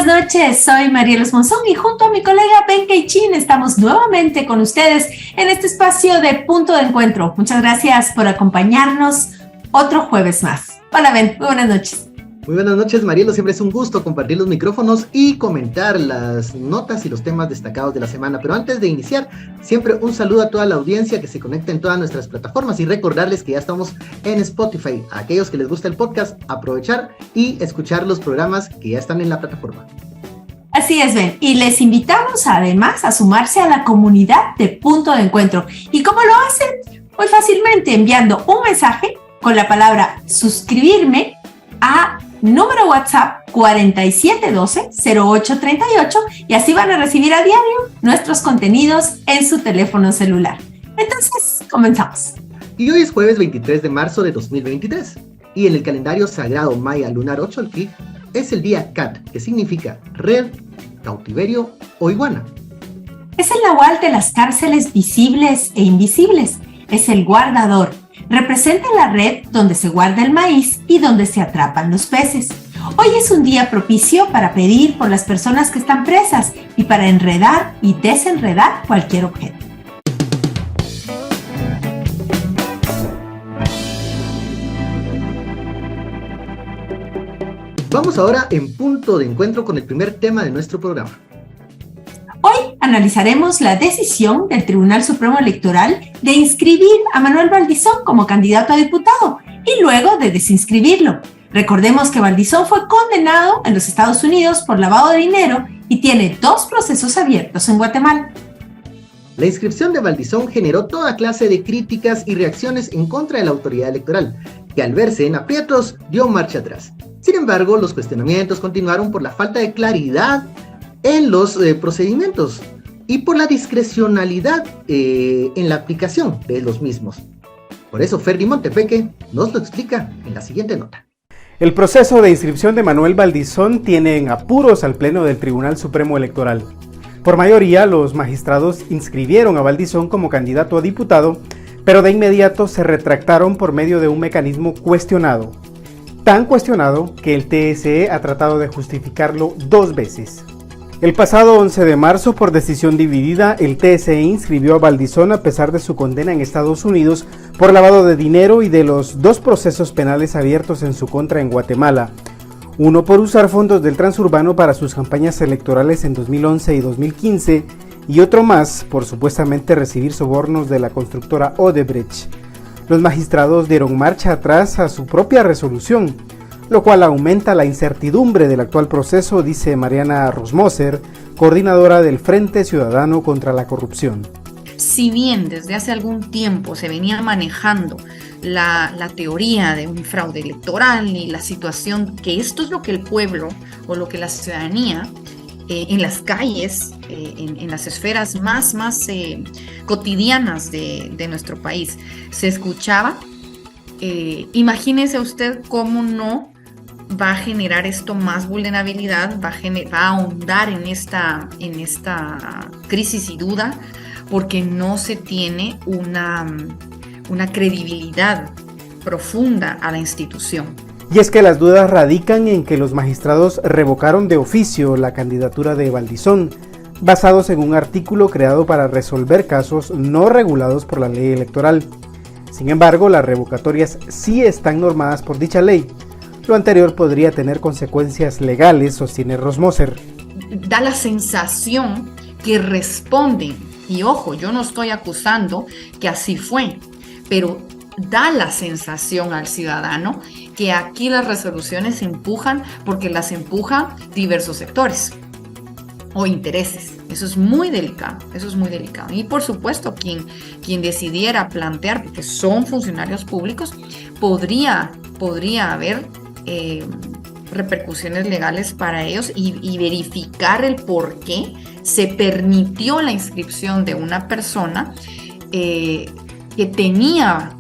buenas noches, soy Marielos Monzón y junto a mi colega Ben Keichin estamos nuevamente con ustedes en este espacio de Punto de Encuentro. Muchas gracias por acompañarnos otro jueves más. Hola Ben, muy buenas noches. Muy buenas noches, Marielo. Siempre es un gusto compartir los micrófonos y comentar las notas y los temas destacados de la semana. Pero antes de iniciar, siempre un saludo a toda la audiencia que se conecta en todas nuestras plataformas y recordarles que ya estamos en Spotify. A aquellos que les gusta el podcast, aprovechar y escuchar los programas que ya están en la plataforma. Así es, Ben. Y les invitamos además a sumarse a la comunidad de Punto de Encuentro. ¿Y cómo lo hacen? Muy fácilmente enviando un mensaje con la palabra suscribirme a número WhatsApp 4712-0838 y así van a recibir a diario nuestros contenidos en su teléfono celular. Entonces, comenzamos. Y hoy es jueves 23 de marzo de 2023 y en el calendario sagrado maya lunar Ocholqui es el día Cat, que significa red, cautiverio o iguana. Es el nahual de las cárceles visibles e invisibles. Es el guardador. Representa la red donde se guarda el maíz y donde se atrapan los peces. Hoy es un día propicio para pedir por las personas que están presas y para enredar y desenredar cualquier objeto. Vamos ahora en Punto de Encuentro con el primer tema de nuestro programa. Hoy analizaremos la decisión del Tribunal Supremo Electoral de inscribir a Manuel Valdizón como candidato a diputado y luego de desinscribirlo. Recordemos que Valdizón fue condenado en los Estados Unidos por lavado de dinero y tiene 2 procesos abiertos en Guatemala. La inscripción de Valdizón generó toda clase de críticas y reacciones en contra de la autoridad electoral, que al verse en aprietos dio marcha atrás. Sin embargo, los cuestionamientos continuaron por la falta de claridad en los procedimientos y por la discrecionalidad en la aplicación de los mismos. Por eso Ferdi Montepeque nos lo explica en la siguiente nota. El proceso de inscripción de Manuel Valdizón tiene en apuros al Pleno del Tribunal Supremo Electoral. Por mayoría, los magistrados inscribieron a Valdizón como candidato a diputado, pero de inmediato se retractaron por medio de un mecanismo cuestionado. Tan cuestionado que el TSE ha tratado de justificarlo 2 veces. El pasado 11 de marzo, por decisión dividida, el TSE inscribió a Valdizón a pesar de su condena en Estados Unidos por lavado de dinero y de los 2 procesos penales abiertos en su contra en Guatemala. Uno por usar fondos del transurbano para sus campañas electorales en 2011 y 2015 y otro más por supuestamente recibir sobornos de la constructora Odebrecht. Los magistrados dieron marcha atrás a su propia resolución, lo cual aumenta la incertidumbre del actual proceso, dice Mariana Rosmoser, coordinadora del Frente Ciudadano contra la Corrupción. Si bien desde hace algún tiempo se venía manejando la teoría de un fraude electoral y la situación que esto es lo que el pueblo o lo que la ciudadanía en las calles, en las esferas más cotidianas de nuestro país se escuchaba, imagínese usted cómo no va a generar esto más vulnerabilidad, va a ahondar en esta crisis y duda, porque no se tiene una credibilidad profunda a la institución. Y es que las dudas radican en que los magistrados revocaron de oficio la candidatura de Valdizón, basados en un artículo creado para resolver casos no regulados por la ley electoral. Sin embargo, las revocatorias sí están normadas por dicha ley. Lo anterior podría tener consecuencias legales, sostiene Rosmoser. Da la sensación que responden, y ojo, yo no estoy acusando que así fue, pero da la sensación al ciudadano que aquí las resoluciones se empujan porque las empujan diversos sectores o intereses. Eso es muy delicado, Y por supuesto, quien decidiera plantear, porque son funcionarios públicos, podría haber repercusiones legales para ellos y verificar el por qué se permitió la inscripción de una persona que tenía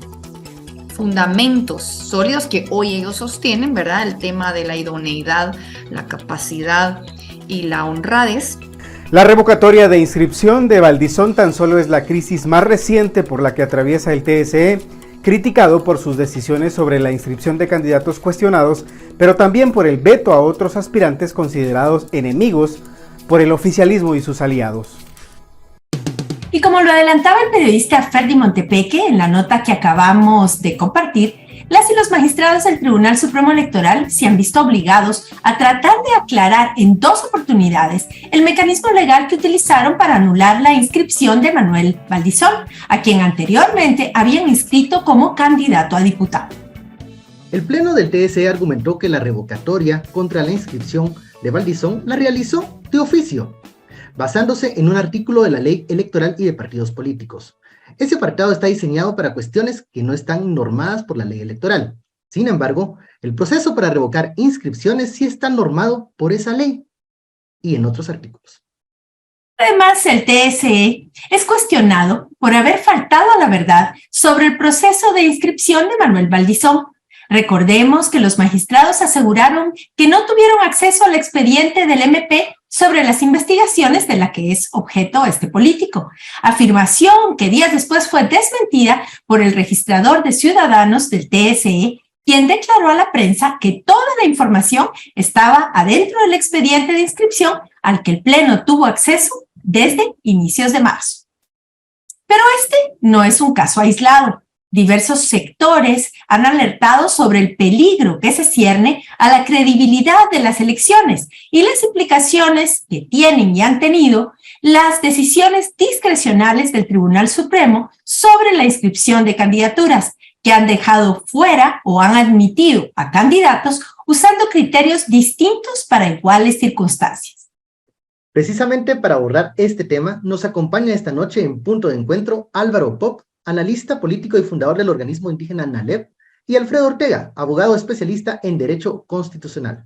fundamentos sólidos que hoy ellos sostienen, ¿verdad? El tema de la idoneidad, la capacidad y la honradez. La revocatoria de inscripción de Valdizón tan solo es la crisis más reciente por la que atraviesa el TSE, criticado por sus decisiones sobre la inscripción de candidatos cuestionados, pero también por el veto a otros aspirantes considerados enemigos por el oficialismo y sus aliados. Y como lo adelantaba el periodista Ferdi Montepeque en la nota que acabamos de compartir, las y los magistrados del Tribunal Supremo Electoral se han visto obligados a tratar de aclarar en 2 oportunidades el mecanismo legal que utilizaron para anular la inscripción de Manuel Valdizón, a quien anteriormente habían inscrito como candidato a diputado. El Pleno del TSE argumentó que la revocatoria contra la inscripción de Valdizón la realizó de oficio, basándose en un artículo de la Ley Electoral y de Partidos Políticos. Ese apartado está diseñado para cuestiones que no están normadas por la ley electoral. Sin embargo, el proceso para revocar inscripciones sí está normado por esa ley y en otros artículos. Además, el TSE es cuestionado por haber faltado a la verdad sobre el proceso de inscripción de Manuel Valdizón. Recordemos que los magistrados aseguraron que no tuvieron acceso al expediente del MP sobre las investigaciones de la que es objeto este político, afirmación que días después fue desmentida por el registrador de ciudadanos del TSE, quien declaró a la prensa que toda la información estaba adentro del expediente de inscripción al que el Pleno tuvo acceso desde inicios de marzo. Pero este no es un caso aislado. Diversos sectores han alertado sobre el peligro que se cierne a la credibilidad de las elecciones y las implicaciones que tienen y han tenido las decisiones discrecionales del Tribunal Supremo sobre la inscripción de candidaturas, que han dejado fuera o han admitido a candidatos usando criterios distintos para iguales circunstancias. Precisamente para abordar este tema, nos acompaña esta noche en Punto de Encuentro Álvaro Pop, analista político y fundador del organismo indígena NALEP, y Alfredo Ortega, abogado especialista en Derecho Constitucional.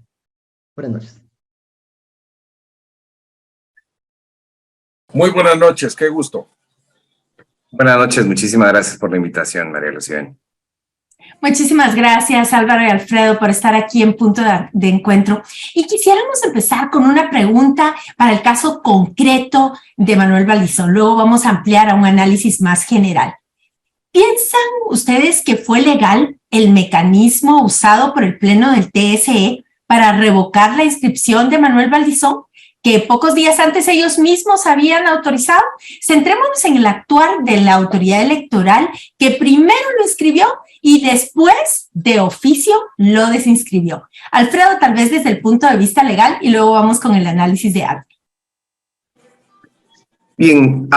Buenas noches. Muy buenas noches, qué gusto. Buenas noches, muchísimas gracias por la invitación, María Lucía. Muchísimas gracias, Álvaro y Alfredo, por estar aquí en Punto de Encuentro. Y quisiéramos empezar con una pregunta para el caso concreto de Manuel Valdizón. Luego vamos a ampliar a un análisis más general. ¿Piensan ustedes que fue legal el mecanismo usado por el Pleno del TSE para revocar la inscripción de Manuel Valdizón, que pocos días antes ellos mismos habían autorizado? Centrémonos en el actuar de la autoridad electoral, que primero lo inscribió y después, de oficio, lo desinscribió. Alfredo, tal vez desde el punto de vista legal, y luego vamos con el análisis de Álvaro. Bien,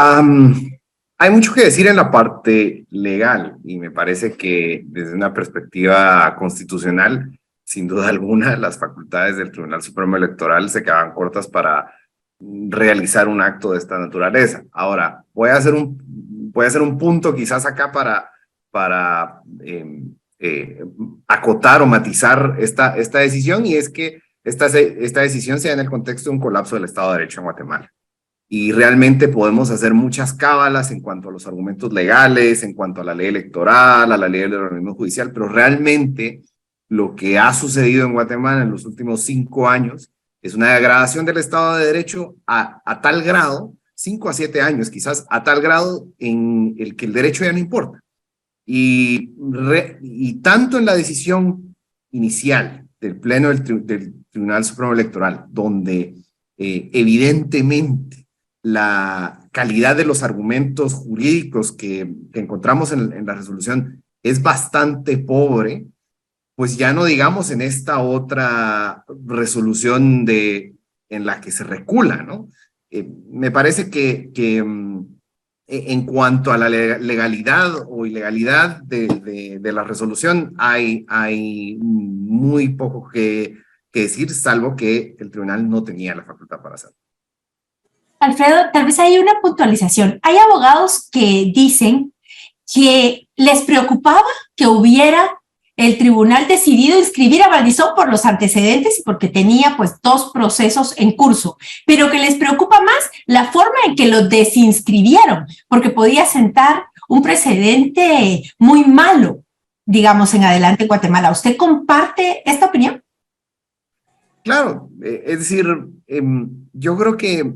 hay mucho que decir en la parte legal y me parece que desde una perspectiva constitucional, sin duda alguna, las facultades del Tribunal Supremo Electoral se quedaban cortas para realizar un acto de esta naturaleza. Ahora, voy a hacer un punto quizás acá para acotar o matizar esta decisión, y es que esta decisión se da en el contexto de un colapso del Estado de Derecho en Guatemala. Y realmente podemos hacer muchas cábalas en cuanto a los argumentos legales, en cuanto a la ley electoral, a la ley del organismo judicial, pero realmente lo que ha sucedido en Guatemala en los últimos 5 años es una degradación del Estado de Derecho a tal grado, 5 a 7 años quizás, a tal grado en el que el derecho ya no importa. Y tanto en la decisión inicial del Pleno del Tribunal Supremo Electoral, donde evidentemente la calidad de los argumentos jurídicos que encontramos en la resolución es bastante pobre, pues ya no digamos en esta otra resolución en la que se recula, ¿no? Me parece que en cuanto a la legalidad o ilegalidad de la resolución hay muy poco que decir, salvo que el tribunal no tenía la facultad para hacerlo. Alfredo, tal vez hay una puntualización. Hay abogados que dicen que les preocupaba que hubiera el tribunal decidido inscribir a Valdizón por los antecedentes y porque tenía pues 2 procesos en curso, pero que les preocupa más la forma en que lo desinscribieron, porque podía sentar un precedente muy malo, digamos, en adelante en Guatemala. ¿Usted comparte esta opinión? Claro, es decir, yo creo que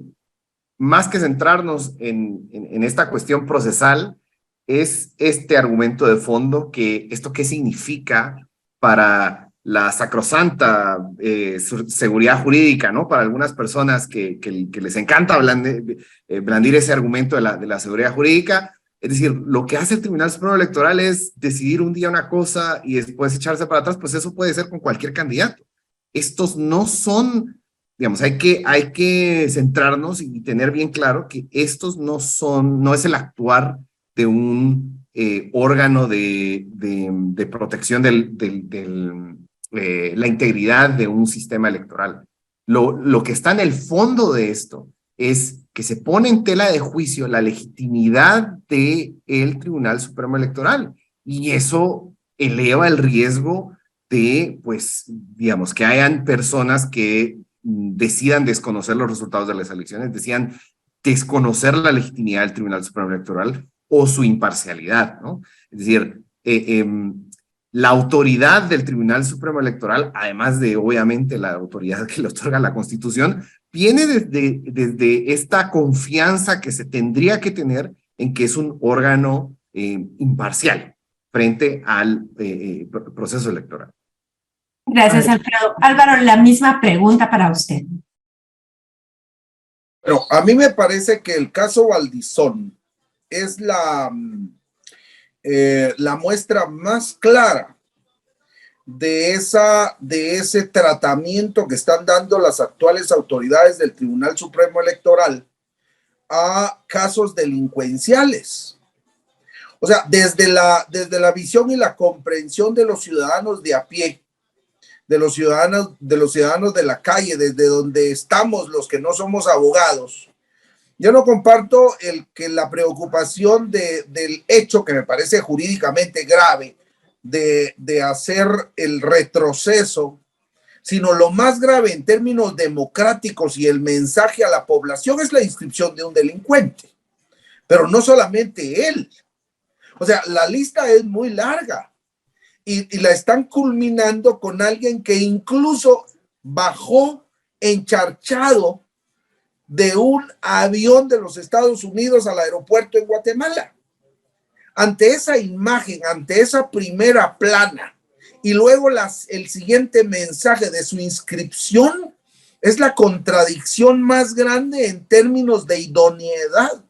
más que centrarnos en esta cuestión procesal, es este argumento de fondo que esto qué significa para la sacrosanta seguridad jurídica, ¿no? Para algunas personas que les encanta blandir ese argumento de la seguridad jurídica. Es decir, lo que hace el Tribunal Supremo Electoral es decidir un día una cosa y después echarse para atrás, pues eso puede ser con cualquier candidato. Estos no son, digamos, hay que centrarnos y tener bien claro que estos no es el actuar de un órgano de protección la integridad de un sistema electoral. Lo que está en el fondo de esto es que se pone en tela de juicio la legitimidad del Tribunal Supremo Electoral, y eso eleva el riesgo de, pues, digamos, que hayan personas que decidan desconocer los resultados de las elecciones, decidan desconocer la legitimidad del Tribunal Supremo Electoral o su imparcialidad, ¿no? Es decir, la autoridad del Tribunal Supremo Electoral, además de, obviamente, la autoridad que le otorga la Constitución, viene desde esta confianza que se tendría que tener en que es un órgano imparcial frente al proceso electoral. Gracias, Alfredo. Álvaro, la misma pregunta para usted. Pero a mí me parece que el caso Valdizón es la muestra más clara de ese tratamiento que están dando las actuales autoridades del Tribunal Supremo Electoral a casos delincuenciales. O sea, desde la visión y la comprensión de los ciudadanos de a pie, de los ciudadanos de la calle, desde donde estamos los que no somos abogados. Yo no comparto la preocupación del hecho que me parece jurídicamente grave de hacer el retroceso, sino lo más grave en términos democráticos y el mensaje a la población es la inscripción de un delincuente. Pero no solamente él. O sea, la lista es muy larga y la están culminando con alguien que incluso bajó encharchado de un avión de los Estados Unidos al aeropuerto en Guatemala. Ante esa imagen, ante esa primera plana y luego el siguiente mensaje de su inscripción, es la contradicción más grande en términos de idoneidad,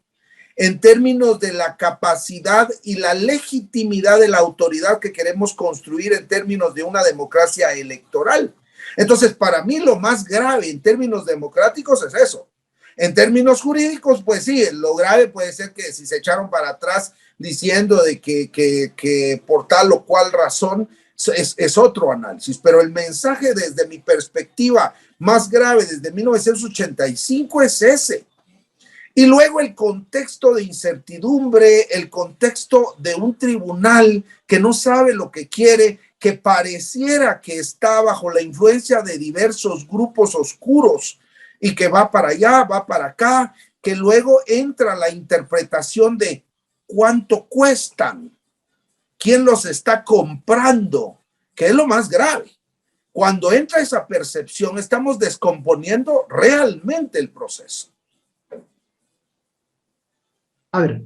en términos de la capacidad y la legitimidad de la autoridad que queremos construir en términos de una democracia electoral. Entonces, para mí lo más grave en términos democráticos es eso. En términos jurídicos, pues sí, lo grave puede ser que si se echaron para atrás diciendo de que por tal o cual razón es otro análisis, pero el mensaje desde mi perspectiva más grave desde 1985 es ese. Y luego el contexto de incertidumbre, el contexto de un tribunal que no sabe lo que quiere, que pareciera que está bajo la influencia de diversos grupos oscuros y que va para allá, va para acá, que luego entra la interpretación de cuánto cuestan, quién los está comprando, que es lo más grave. Cuando entra esa percepción, estamos descomponiendo realmente el proceso. A ver,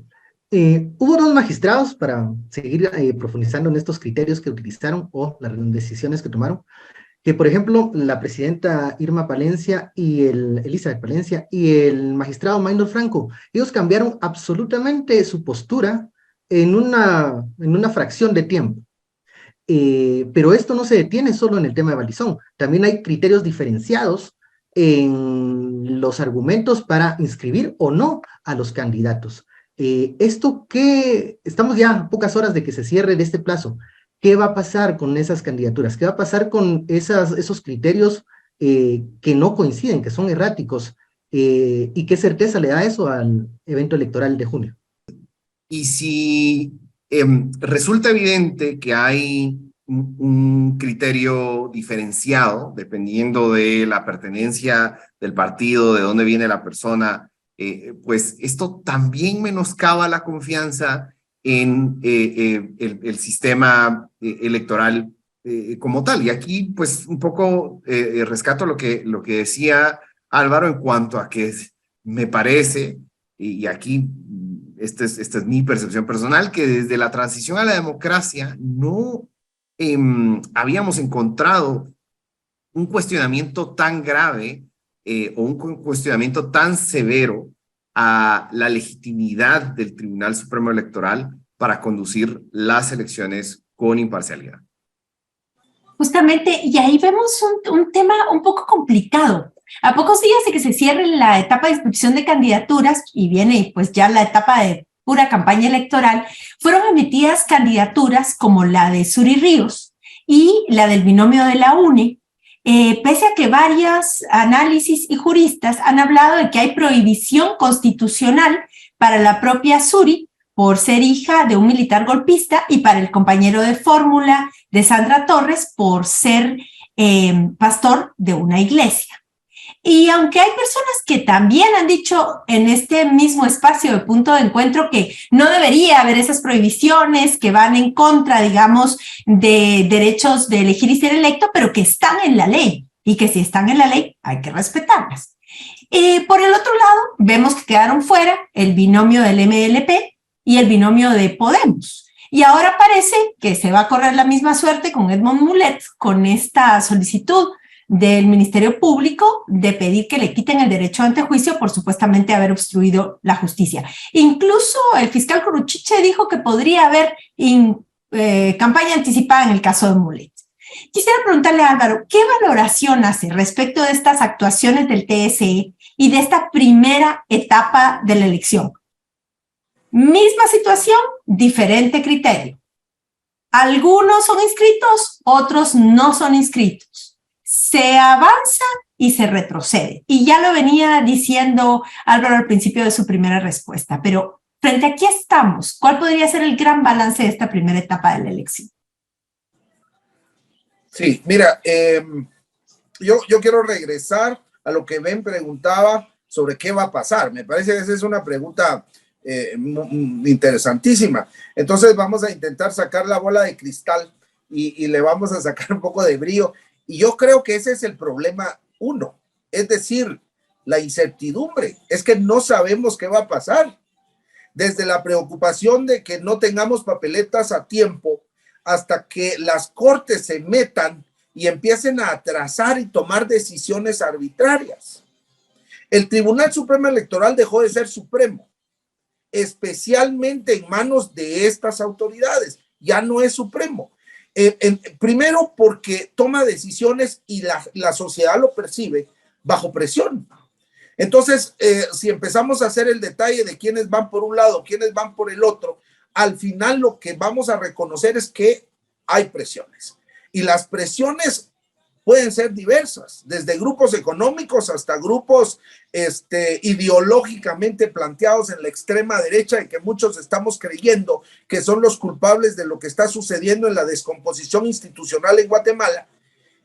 hubo dos magistrados para seguir profundizando en estos criterios que utilizaron o las decisiones que tomaron, que por ejemplo la presidenta Irma Palencia y Elizabeth Palencia y el magistrado Maynor Franco, ellos cambiaron absolutamente su postura en una fracción de tiempo. Pero esto no se detiene solo en el tema de Valdizón, también hay criterios diferenciados en los argumentos para inscribir o no a los candidatos. Esto que estamos ya a pocas horas de que se cierre de este plazo, ¿qué va a pasar con esas candidaturas? ¿Qué va a pasar con esos criterios que no coinciden, que son erráticos? ¿Y qué certeza le da eso al evento electoral de junio? Y si resulta evidente que hay un criterio diferenciado, dependiendo de la pertenencia del partido, de dónde viene la persona, pues esto también menoscaba la confianza en el sistema electoral como tal. Y aquí, pues, un poco rescato lo que decía Álvaro en cuanto a que me parece, y aquí esta es mi percepción personal, que desde la transición a la democracia no habíamos encontrado un cuestionamiento tan grave o un cuestionamiento tan severo a la legitimidad del Tribunal Supremo Electoral para conducir las elecciones con imparcialidad. Justamente, y ahí vemos un tema un poco complicado. A pocos días de que se cierre la etapa de inscripción de candidaturas y viene pues ya la etapa de pura campaña electoral, fueron emitidas candidaturas como la de Suri Ríos y la del binomio de la UNE, pese a que varios análisis y juristas han hablado de que hay prohibición constitucional para la propia Suri por ser hija de un militar golpista y para el compañero de fórmula de Sandra Torres por ser pastor de una iglesia. Y aunque hay personas que también han dicho en este mismo espacio de punto de encuentro que no debería haber esas prohibiciones que van en contra, digamos, de derechos de elegir y ser electo, pero que están en la ley y que si están en la ley hay que respetarlas. Por el otro lado, vemos que quedaron fuera el binomio del MLP y el binomio de Podemos. Y ahora parece que se va a correr la misma suerte con Edmond Mulet con esta solicitud del Ministerio Público de pedir que le quiten el derecho a antejuicio por supuestamente haber obstruido la justicia. Incluso el fiscal Curuchiche dijo que podría haber campaña anticipada en el caso de Mulet. Quisiera preguntarle a Álvaro, ¿qué valoración hace respecto de estas actuaciones del TSE y de esta primera etapa de la elección? Misma situación, diferente criterio. Algunos son inscritos, otros no son inscritos. Se avanza y se retrocede. Y ya lo venía diciendo Álvaro al principio de su primera respuesta, pero frente a qué estamos, ¿cuál podría ser el gran balance de esta primera etapa de la elección? Sí, mira, yo quiero regresar a lo que Ben preguntaba sobre qué va a pasar. Me parece que esa es una pregunta interesantísima. Entonces vamos a intentar sacar la bola de cristal y le vamos a sacar un poco de brillo. Y yo creo que ese es el problema uno, es decir, la incertidumbre. Es que no sabemos qué va a pasar. Desde la preocupación de que no tengamos papeletas a tiempo hasta que las cortes se metan y empiecen a atrasar y tomar decisiones arbitrarias. El Tribunal Supremo Electoral dejó de ser supremo, especialmente en manos de estas autoridades. Ya no es supremo. Primero porque toma decisiones y la sociedad lo percibe bajo presión. Entonces, si empezamos a hacer el detalle de quiénes van por un lado, quiénes van por el otro, al final lo que vamos a reconocer es que hay presiones. Y las presiones pueden ser diversas, desde grupos económicos hasta grupos ideológicamente planteados en la extrema derecha y que muchos estamos creyendo que son los culpables de lo que está sucediendo en la descomposición institucional en Guatemala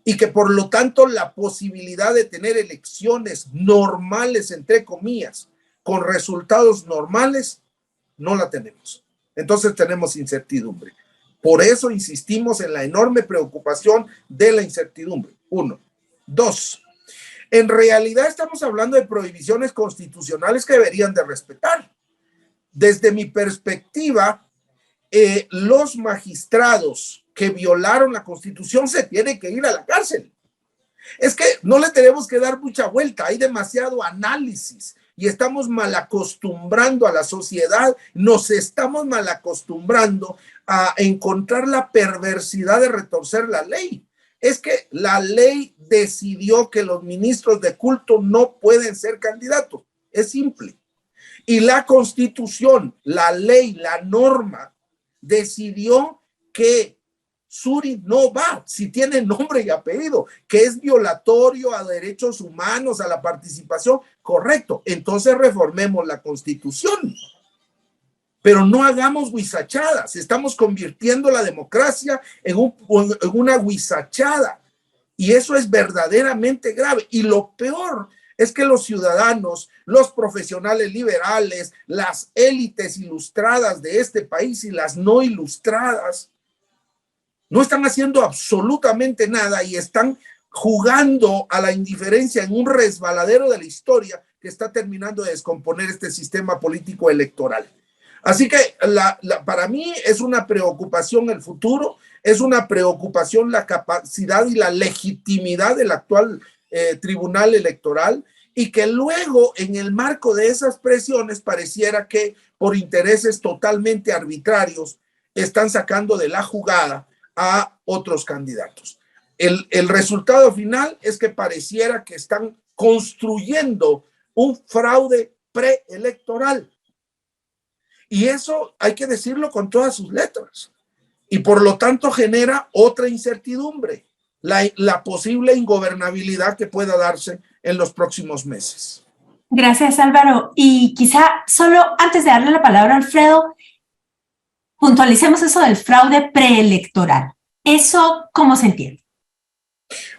y que por lo tanto la posibilidad de tener elecciones normales, entre comillas, con resultados normales, no la tenemos. Entonces tenemos incertidumbre. Por eso insistimos en la enorme preocupación de la incertidumbre. 1. 2. En realidad estamos hablando de prohibiciones constitucionales que deberían de respetar. Desde mi perspectiva, los magistrados que violaron la Constitución se tienen que ir a la cárcel. Es que no le tenemos que dar mucha vuelta, hay demasiado análisis y estamos mal acostumbrando a la sociedad, nos estamos mal acostumbrando a encontrar la perversidad de retorcer la ley. Es que la ley decidió que los ministros de culto no pueden ser candidatos. Es simple. Y la Constitución, la ley, la norma, decidió que Suri no va, si tiene nombre y apellido, que es violatorio a derechos humanos, a la participación, correcto. Entonces reformemos la Constitución. Pero no hagamos huizachadas. Estamos convirtiendo la democracia en una huizachada. Y eso es verdaderamente grave. Y lo peor es que los ciudadanos, los profesionales liberales, las élites ilustradas de este país y las no ilustradas, no están haciendo absolutamente nada y están jugando a la indiferencia en un resbaladero de la historia que está terminando de descomponer este sistema político electoral. Así que para mí es una preocupación el futuro, es una preocupación la capacidad y la legitimidad del actual Tribunal Electoral, y que luego en el marco de esas presiones pareciera que por intereses totalmente arbitrarios están sacando de la jugada a otros candidatos. El resultado final es que pareciera que están construyendo un fraude preelectoral. Y eso hay que decirlo con todas sus letras. Y por lo tanto genera otra incertidumbre, la posible ingobernabilidad que pueda darse en los próximos meses. Gracias, Álvaro. Y quizá solo antes de darle la palabra a Alfredo, puntualicemos eso del fraude preelectoral. ¿Eso cómo se entiende?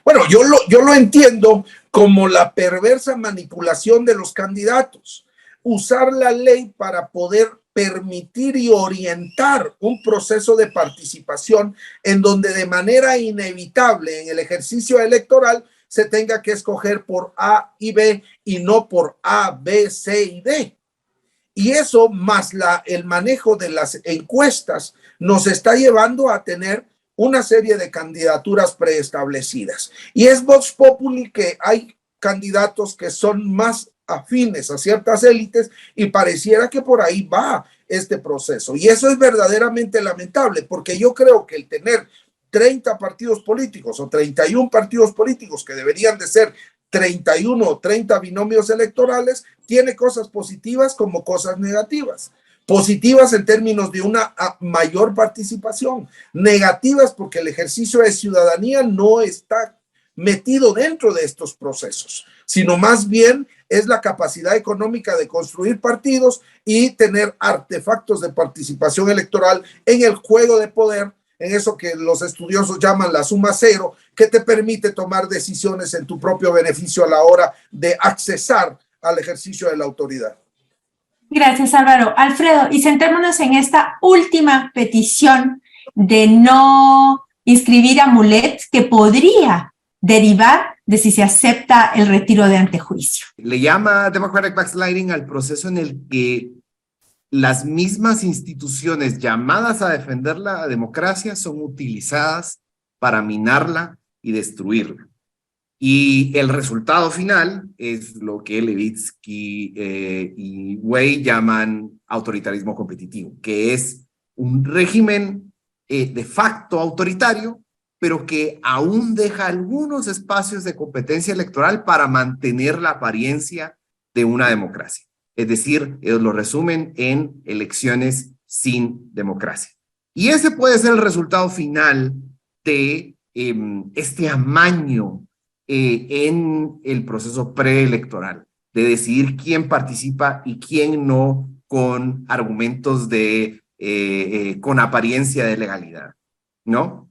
Bueno, yo lo entiendo como la perversa manipulación de los candidatos. Usar la ley para poder permitir y orientar un proceso de participación en donde de manera inevitable en el ejercicio electoral se tenga que escoger por A y B y no por A, B, C y D. Y eso más el manejo de las encuestas nos está llevando a tener una serie de candidaturas preestablecidas. Y es Vox Populi que hay candidatos que son más afines a ciertas élites y pareciera que por ahí va este proceso. Y eso es verdaderamente lamentable, porque yo creo que el tener 30 partidos políticos o 31 partidos políticos, que deberían de ser 31 o 30 binomios electorales, tiene cosas positivas como cosas negativas. Positivas en términos de una mayor participación, negativas porque el ejercicio de ciudadanía no está metido dentro de estos procesos, sino más bien es la capacidad económica de construir partidos y tener artefactos de participación electoral en el juego de poder, en eso que los estudiosos llaman la suma cero, que te permite tomar decisiones en tu propio beneficio a la hora de accesar al ejercicio de la autoridad. Gracias, Álvaro. Alfredo, y centrémonos en esta última petición de no inscribir a Mulet, que podría derivar de si se acepta el retiro de antejuicio. Le llama Democratic Backsliding al proceso en el que las mismas instituciones llamadas a defender la democracia son utilizadas para minarla y destruirla. Y el resultado final es lo que Levitsky y Wei llaman autoritarismo competitivo, que es un régimen de facto autoritario, pero que aún deja algunos espacios de competencia electoral para mantener la apariencia de una democracia. Es decir, ellos lo resumen en elecciones sin democracia. Y ese puede ser el resultado final de este amaño en el proceso preelectoral, de decidir quién participa y quién no con argumentos con apariencia de legalidad, ¿no?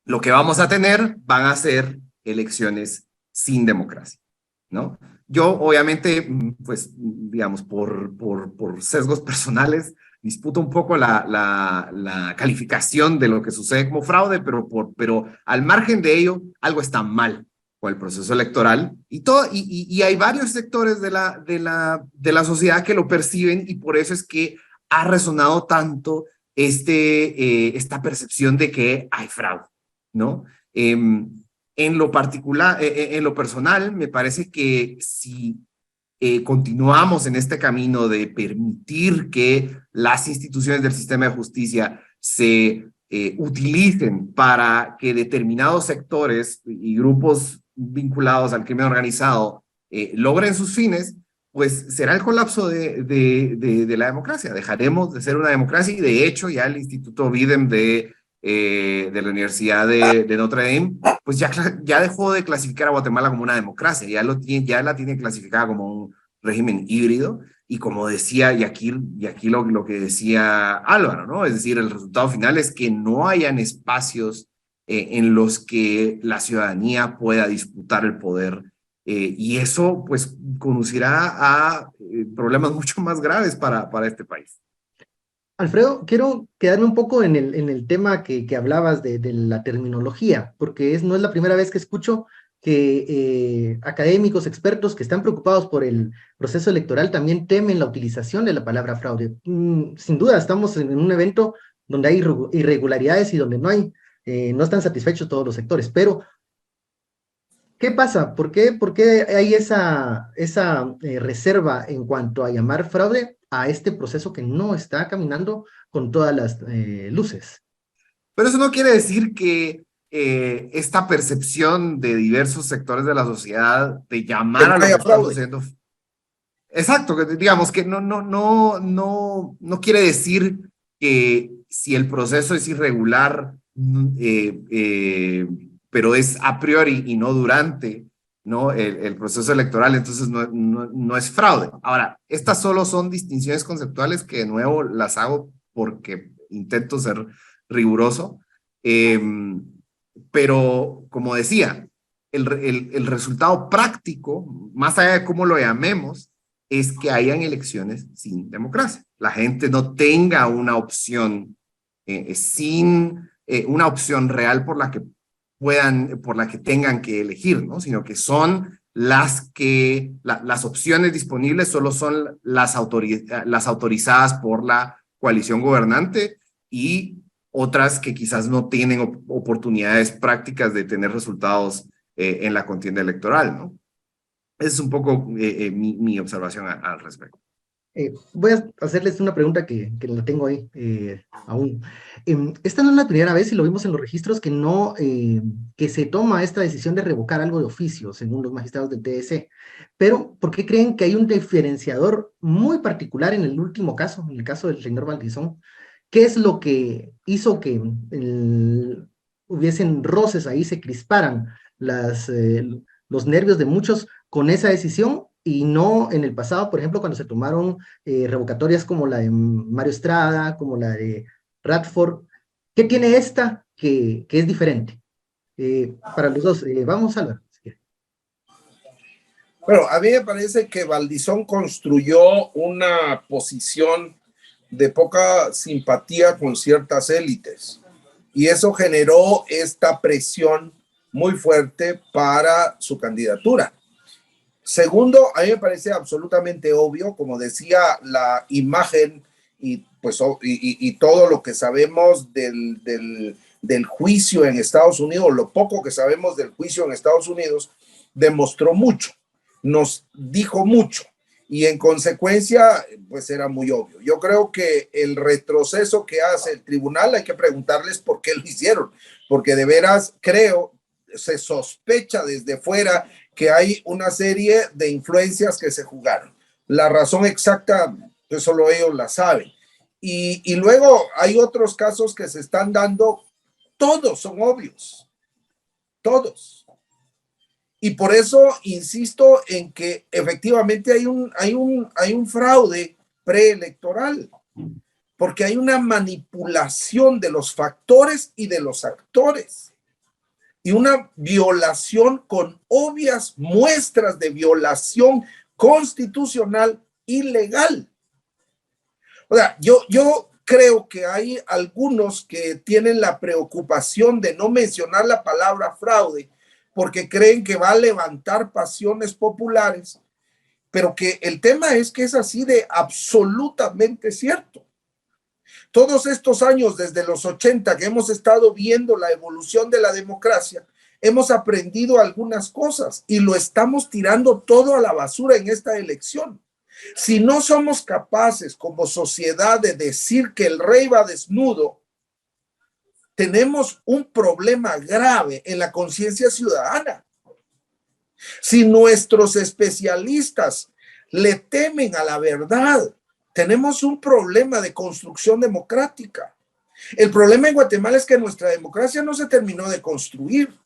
Lo que vamos a tener van a ser elecciones sin democracia, ¿no? Yo, obviamente, pues, digamos, por sesgos personales, disputo un poco la calificación de lo que sucede como fraude, pero al margen de ello, algo está mal con el proceso electoral y hay varios sectores de la sociedad que lo perciben y por eso es que ha resonado tanto esta percepción de que hay fraude, ¿no? En lo particular, en lo personal, me parece que si continuamos en este camino de permitir que las instituciones del sistema de justicia se utilicen para que determinados sectores y grupos vinculados al crimen organizado logren sus fines, pues será el colapso de la democracia. Dejaremos de ser una democracia y de hecho ya el Instituto Bidem de la Universidad de Notre Dame, pues ya dejó de clasificar a Guatemala como una democracia, ya la tiene clasificada como un régimen híbrido, y como decía, y aquí lo que decía Álvaro, ¿no? Es decir, el resultado final es que no hayan espacios en los que la ciudadanía pueda disputar el poder, y eso pues conducirá a problemas mucho más graves para este país. Alfredo, quiero quedarme un poco en el tema que hablabas de la terminología, porque no es la primera vez que escucho que académicos, expertos que están preocupados por el proceso electoral también temen la utilización de la palabra fraude. Sin duda, estamos en un evento donde hay irregularidades y donde no están satisfechos todos los sectores, pero ¿qué pasa? ¿Por qué hay esa reserva en cuanto a llamar fraude a este proceso que no está caminando con todas las luces? Pero eso no quiere decir que esta percepción de diversos sectores de la sociedad de llamar a lo que está sucediendo. Exacto, digamos que no quiere decir que si el proceso es irregular, pero es a priori y no durante, ¿no? El proceso electoral, entonces no es fraude. Ahora, estas solo son distinciones conceptuales que de nuevo las hago porque intento ser riguroso, pero como decía, el resultado práctico, más allá de cómo lo llamemos, es que hayan elecciones sin democracia. La gente no tenga una opción una opción real por la que tengan que elegir, ¿no? Sino que son las opciones disponibles solo son las autorizadas por la coalición gobernante y otras que quizás no tienen oportunidades prácticas de tener resultados en la contienda electoral, ¿no? Esa es un poco mi observación al respecto. Voy a hacerles una pregunta que la tengo ahí aún. Esta no es la primera vez, y lo vimos en los registros, que se toma esta decisión de revocar algo de oficio, según los magistrados del TSE. Pero, ¿por qué creen que hay un diferenciador muy particular en el último caso, en el caso del señor Valdizón? ¿Qué es lo que hizo que hubiesen roces ahí, se crisparan los nervios de muchos con esa decisión? Y no en el pasado, por ejemplo, cuando se tomaron revocatorias como la de Mario Estrada, como la de Radford. ¿Qué tiene esta que es diferente? Para los dos, vamos a hablar. Bueno, a mí me parece que Valdizón construyó una posición de poca simpatía con ciertas élites y eso generó esta presión muy fuerte para su candidatura. Segundo, a mí me parece absolutamente obvio, como decía, la imagen y todo lo que sabemos del juicio en Estados Unidos, lo poco que sabemos del juicio en Estados Unidos, demostró mucho, nos dijo mucho y en consecuencia, pues era muy obvio. Yo creo que el retroceso que hace el tribunal hay que preguntarles por qué lo hicieron, porque de veras se sospecha desde fuera que hay una serie de influencias que se jugaron. La razón exacta, pues solo ellos la saben. Y luego hay otros casos que se están dando, todos son obvios, todos. Y por eso insisto en que efectivamente hay un fraude preelectoral, porque hay una manipulación de los factores y de los actores. Y una violación con obvias muestras de violación constitucional y legal. O sea, yo creo que hay algunos que tienen la preocupación de no mencionar la palabra fraude porque creen que va a levantar pasiones populares, pero que el tema es que es así de absolutamente cierto. Todos estos años, desde los 80, que hemos estado viendo la evolución de la democracia, hemos aprendido algunas cosas y lo estamos tirando todo a la basura en esta elección. Si no somos capaces como sociedad de decir que el rey va desnudo, tenemos un problema grave en la conciencia ciudadana. Si nuestros especialistas le temen a la verdad, tenemos un problema de construcción democrática. El problema en Guatemala es que nuestra democracia no se terminó de construir.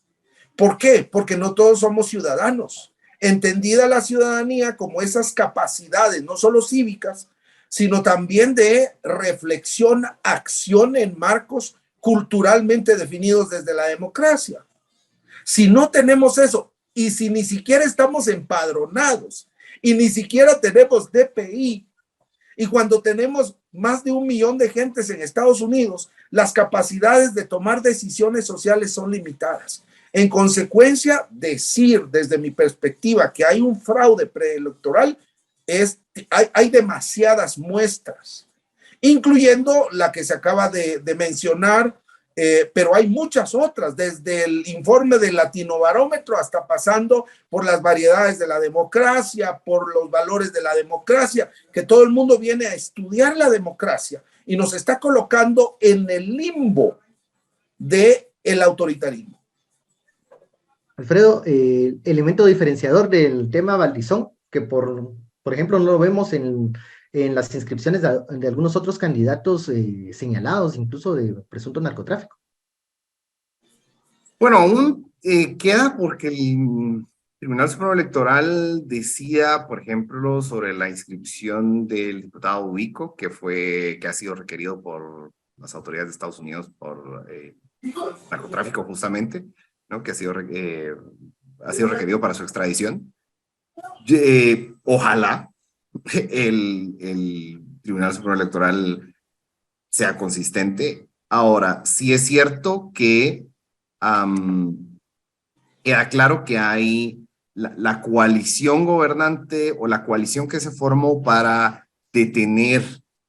¿Por qué? Porque no todos somos ciudadanos. Entendida la ciudadanía como esas capacidades, no solo cívicas, sino también de reflexión, acción en marcos culturalmente definidos desde la democracia. Si no tenemos eso y si ni siquiera estamos empadronados y ni siquiera tenemos DPI, y cuando tenemos más de 1 millón de gentes en Estados Unidos, las capacidades de tomar decisiones sociales son limitadas. En consecuencia, decir desde mi perspectiva que hay un fraude preelectoral, hay demasiadas muestras, incluyendo la que se acaba de mencionar, pero hay muchas otras, desde el informe del Latinobarómetro hasta pasando por las variedades de la democracia, por los valores de la democracia, que todo el mundo viene a estudiar la democracia y nos está colocando en el limbo del autoritarismo. Alfredo, elemento diferenciador del tema Valdizón, que por ejemplo no lo vemos en las inscripciones de algunos otros candidatos señalados, incluso de presunto narcotráfico. Bueno, aún queda porque el Tribunal Supremo Electoral decía, por ejemplo, sobre la inscripción del diputado Ubico, que ha sido requerido por las autoridades de Estados Unidos por narcotráfico justamente, ¿no? Que ha sido requerido para su extradición. Ojalá el Tribunal Supremo Electoral sea consistente. Ahora, sí es cierto que queda claro que hay la coalición gobernante o la coalición que se formó para detener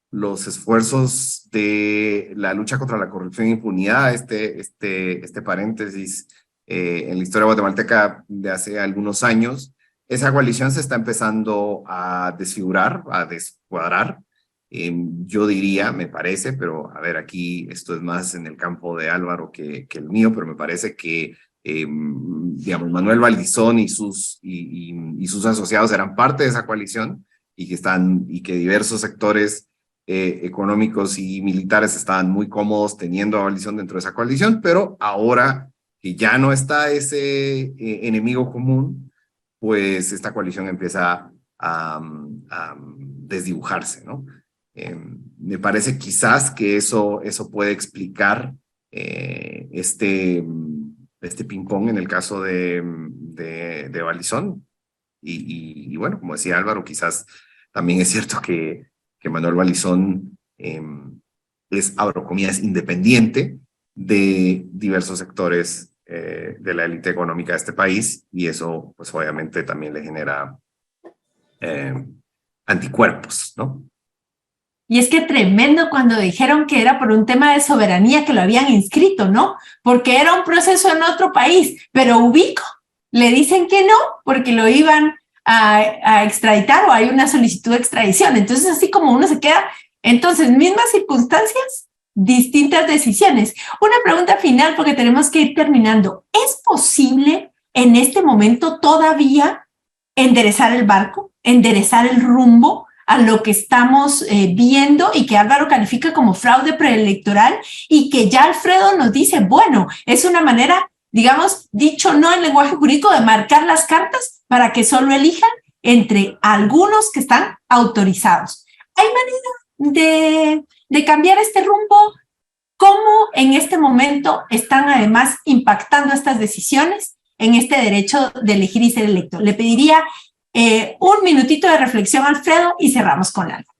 los esfuerzos de la lucha contra la corrupción e impunidad, este paréntesis en la historia guatemalteca de hace algunos años. Esa coalición se está empezando a desfigurar, a descuadrar. Yo diría, me parece, pero a ver, aquí esto es más en el campo de Álvaro que el mío, pero me parece que, digamos, Manuel Valdizón y sus asociados eran parte de esa coalición y que diversos sectores económicos y militares estaban muy cómodos teniendo a Valdizón dentro de esa coalición, pero ahora que ya no está ese enemigo común, pues esta coalición empieza a desdibujarse, ¿no? Me parece quizás que eso puede explicar este ping-pong en el caso de Valdizón. Y bueno, como decía Álvaro, quizás también es cierto que Manuel Valdizón es, abro comillas, independiente de diversos sectores de la élite económica de este país, y eso pues obviamente también le genera anticuerpos, ¿no? Y es que tremendo cuando dijeron que era por un tema de soberanía que lo habían inscrito, ¿no? Porque era un proceso en otro país, pero Ubico le dicen que no porque lo iban a extraditar o hay una solicitud de extradición. Entonces, así como uno se queda, entonces, mismas circunstancias, distintas decisiones. Una pregunta final porque tenemos que ir terminando. ¿Es posible en este momento todavía enderezar el barco, enderezar el rumbo a lo que estamos viendo y que Álvaro califica como fraude preelectoral y que ya Alfredo nos dice, bueno, es una manera, digamos, dicho no en lenguaje jurídico, de marcar las cartas para que solo elijan entre algunos que están autorizados? ¿Hay manera de cambiar este rumbo? ¿Cómo en este momento están además impactando estas decisiones en este derecho de elegir y ser electo? Le pediría un minutito de reflexión, Alfredo, y cerramos con algo.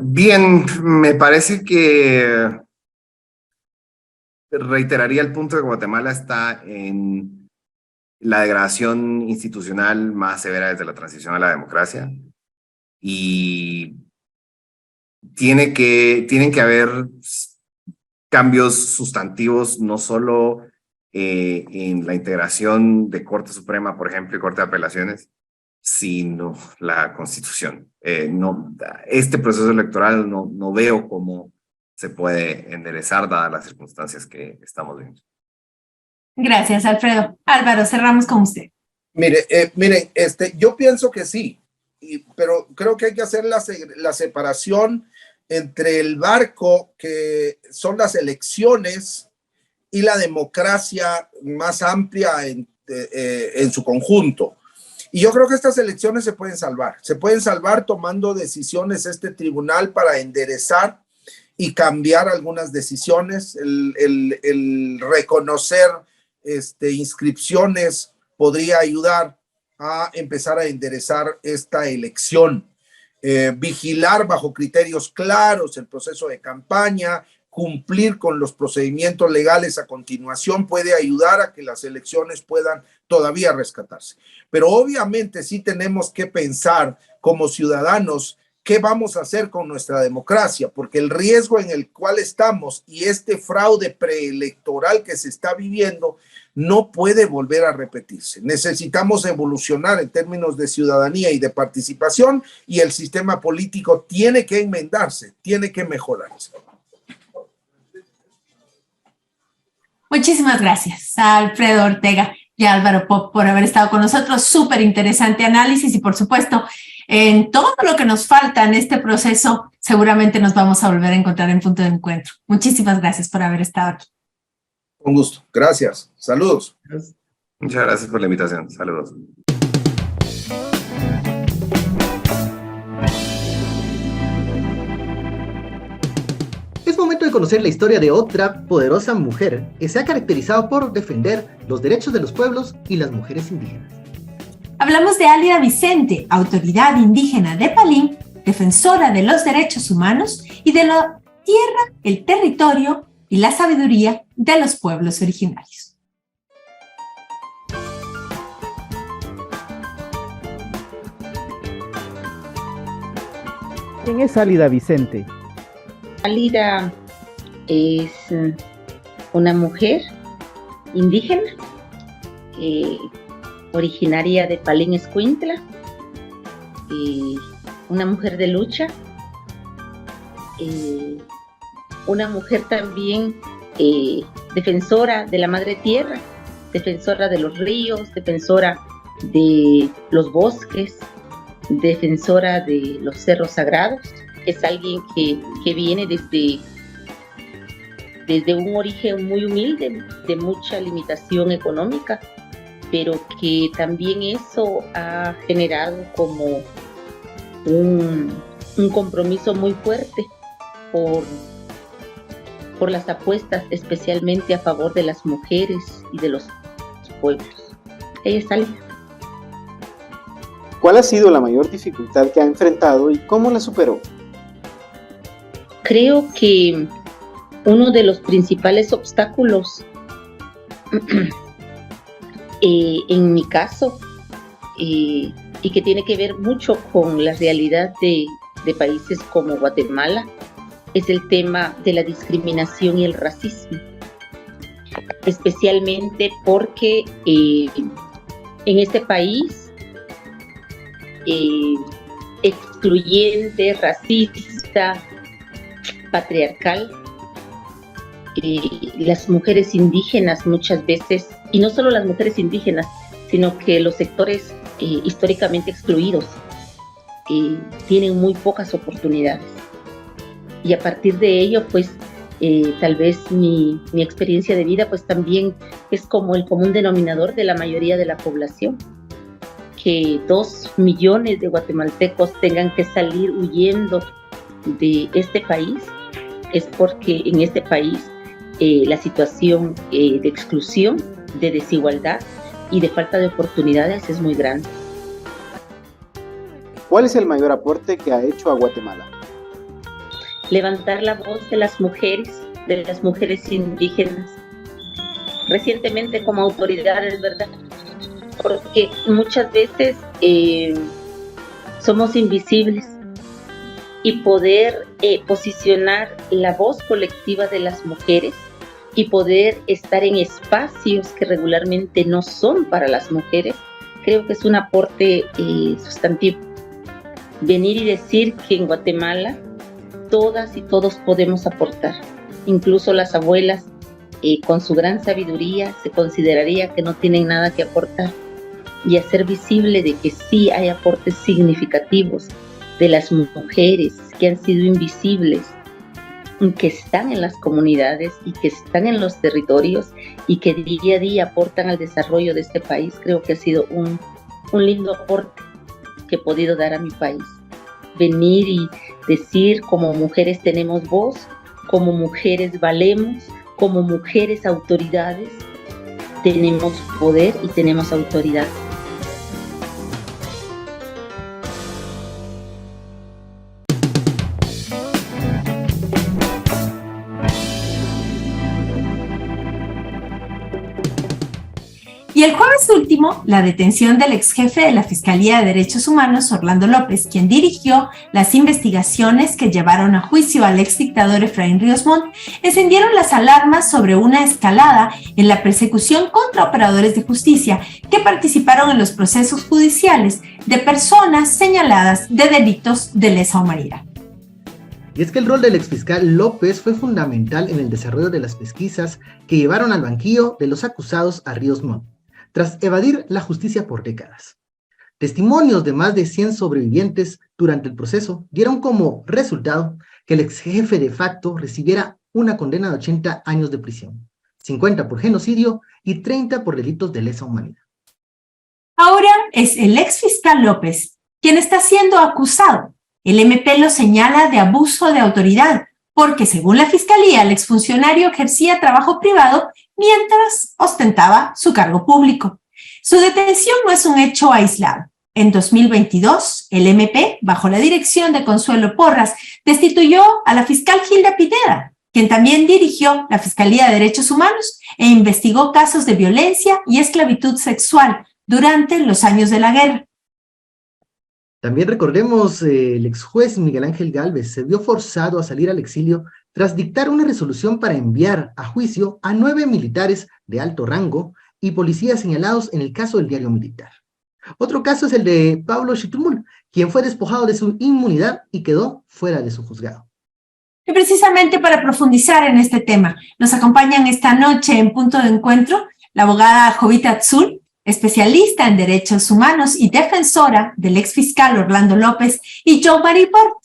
Bien, me parece que reiteraría el punto de que Guatemala está en la degradación institucional más severa desde la transición a la democracia, y tienen que haber cambios sustantivos, no solo en la integración de Corte Suprema, por ejemplo, y Corte de Apelaciones, sino la Constitución. Este proceso electoral no veo cómo se puede enderezar dadas las circunstancias que estamos viendo. Gracias, Alfredo. Álvaro, cerramos con usted. Miren, yo pienso que sí, pero creo que hay que hacer la separación entre el barco, que son las elecciones, y la democracia más amplia en su conjunto. Y yo creo que estas elecciones se pueden salvar tomando decisiones este tribunal para enderezar y cambiar algunas decisiones, el reconocer inscripciones podría ayudar a empezar a enderezar esta elección. Vigilar bajo criterios claros el proceso de campaña, cumplir con los procedimientos legales a continuación puede ayudar a que las elecciones puedan todavía rescatarse. Pero obviamente sí tenemos que pensar como ciudadanos qué vamos a hacer con nuestra democracia, porque el riesgo en el cual estamos y este fraude preelectoral que se está viviendo no puede volver a repetirse. Necesitamos evolucionar en términos de ciudadanía y de participación, y el sistema político tiene que enmendarse, tiene que mejorarse. Muchísimas gracias a Alfredo Ortega y a Álvaro Pop por haber estado con nosotros. Súper interesante análisis y, por supuesto, en todo lo que nos falta en este proceso, seguramente nos vamos a volver a encontrar en punto de encuentro. Muchísimas gracias por haber estado aquí. Con gusto. Gracias. Saludos. Muchas gracias por la invitación. Saludos. Es momento de conocer la historia de otra poderosa mujer que se ha caracterizado por defender los derechos de los pueblos y las mujeres indígenas. Hablamos de Álida Vicente, autoridad indígena de Palín, defensora de los derechos humanos y de la tierra, el territorio y la sabiduría de los pueblos originarios. ¿Quién es Álida Vicente? Álida es una mujer indígena, originaria de Palín Escuintla, una mujer de lucha, una mujer también defensora de la madre tierra, defensora de los ríos, defensora de los bosques, defensora de los cerros sagrados. Es alguien que viene desde un origen muy humilde, de mucha limitación económica, pero que también eso ha generado como un compromiso muy fuerte por las apuestas, especialmente a favor de las mujeres y de los pueblos. Ella es Álida. ¿Cuál ha sido la mayor dificultad que ha enfrentado y cómo la superó? Creo que uno de los principales obstáculos en mi caso, y que tiene que ver mucho con la realidad de países como Guatemala, es el tema de la discriminación y el racismo, especialmente porque en este país excluyente, racista, patriarcal, las mujeres indígenas muchas veces, y no solo las mujeres indígenas, sino que los sectores históricamente excluidos tienen muy pocas oportunidades. Y a partir de ello, pues tal vez mi experiencia de vida pues también es como el común denominador de la mayoría de la población. Que 2 millones de guatemaltecos tengan que salir huyendo de este país es porque en este país la situación de exclusión, de desigualdad y de falta de oportunidades es muy grande. ¿Cuál es el mayor aporte que ha hecho a Guatemala? Levantar la voz de las mujeres indígenas, recientemente como autoridades, ¿verdad? Porque muchas veces somos invisibles, y poder posicionar la voz colectiva de las mujeres y poder estar en espacios que regularmente no son para las mujeres, creo que es un aporte sustantivo. Venir y decir que en Guatemala todas y todos podemos aportar, incluso las abuelas con su gran sabiduría se consideraría que no tienen nada que aportar, y hacer visible de que sí hay aportes significativos de las mujeres que han sido invisibles, que están en las comunidades y que están en los territorios y que día a día aportan al desarrollo de este país. Creo que ha sido un lindo aporte que he podido dar a mi país. Venir y decir, como mujeres tenemos voz, como mujeres valemos, como mujeres autoridades, tenemos poder y tenemos autoridad. Y el jueves último, la detención del ex jefe de la Fiscalía de Derechos Humanos, Orlando López, quien dirigió las investigaciones que llevaron a juicio al ex dictador Efraín Ríos Montt, encendieron las alarmas sobre una escalada en la persecución contra operadores de justicia que participaron en los procesos judiciales de personas señaladas de delitos de lesa humanidad. Y es que el rol del exfiscal López fue fundamental en el desarrollo de las pesquisas que llevaron al banquillo de los acusados a Ríos Montt, tras evadir la justicia por décadas. Testimonios de más de 100 sobrevivientes durante el proceso dieron como resultado que el ex jefe de facto recibiera una condena de 80 años de prisión, 50 por genocidio y 30 por delitos de lesa humanidad. Ahora es el exfiscal López quien está siendo acusado. El MP lo señala de abuso de autoridad, porque según la Fiscalía, el exfuncionario ejercía trabajo privado mientras ostentaba su cargo público. Su detención no es un hecho aislado. En 2022, el MP, bajo la dirección de Consuelo Porras, destituyó a la fiscal Hilda Pineda, quien también dirigió la Fiscalía de Derechos Humanos e investigó casos de violencia y esclavitud sexual durante los años de la guerra. También recordemos, el ex juez Miguel Ángel Gálvez se vio forzado a salir al exilio tras dictar una resolución para enviar a juicio a 9 militares de alto rango y policías señalados en el caso del Diario Militar. Otro caso es el de Pablo Chitumul, quien fue despojado de su inmunidad y quedó fuera de su juzgado. Y precisamente para profundizar en este tema, nos acompañan esta noche en Punto de Encuentro la abogada Jovita Tzul, especialista en derechos humanos y defensora del exfiscal Orlando López, y Jo Marie Port,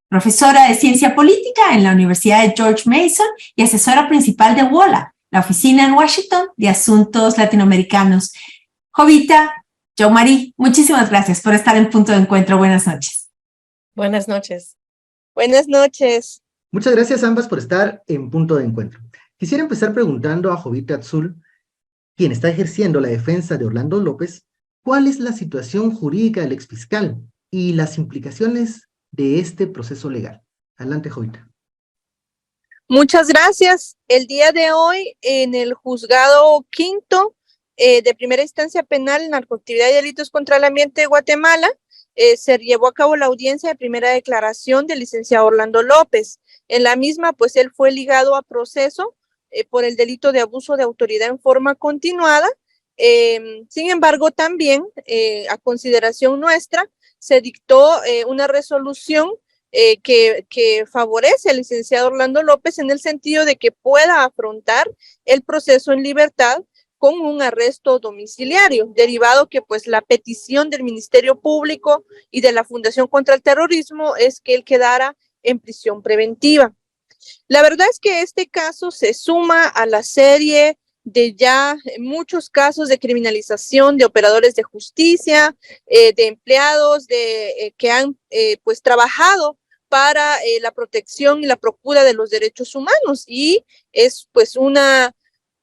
profesora de ciencia política en la Universidad de George Mason y asesora principal de WOLA, la oficina en Washington de asuntos latinoamericanos. Jovita, Jo Marie, muchísimas gracias por estar en Punto de Encuentro. Buenas noches. Buenas noches. Buenas noches. Muchas gracias a ambas por estar en Punto de Encuentro. Quisiera empezar preguntando a Jovita Tzul, quien está ejerciendo la defensa de Orlando López, ¿cuál es la situación jurídica del exfiscal y las implicaciones de este proceso legal? Adelante, Jovita. Muchas gracias. El día de hoy, en el juzgado quinto de primera instancia penal, narcoactividad y delitos contra el ambiente de Guatemala, se llevó a cabo la audiencia de primera declaración del licenciado Orlando López. En la misma, pues él fue ligado a proceso por el delito de abuso de autoridad en forma continuada. Sin embargo, también a consideración nuestra, se dictó una resolución que favorece al licenciado Orlando López en el sentido de que pueda afrontar el proceso en libertad con un arresto domiciliario, derivado que pues la petición del Ministerio Público y de la Fundación contra el Terrorismo es que él quedara en prisión preventiva. La verdad es que este caso se suma a la serie de ya muchos casos de criminalización de operadores de justicia, de empleados que han pues trabajado para la protección y la procura de los derechos humanos, y es pues una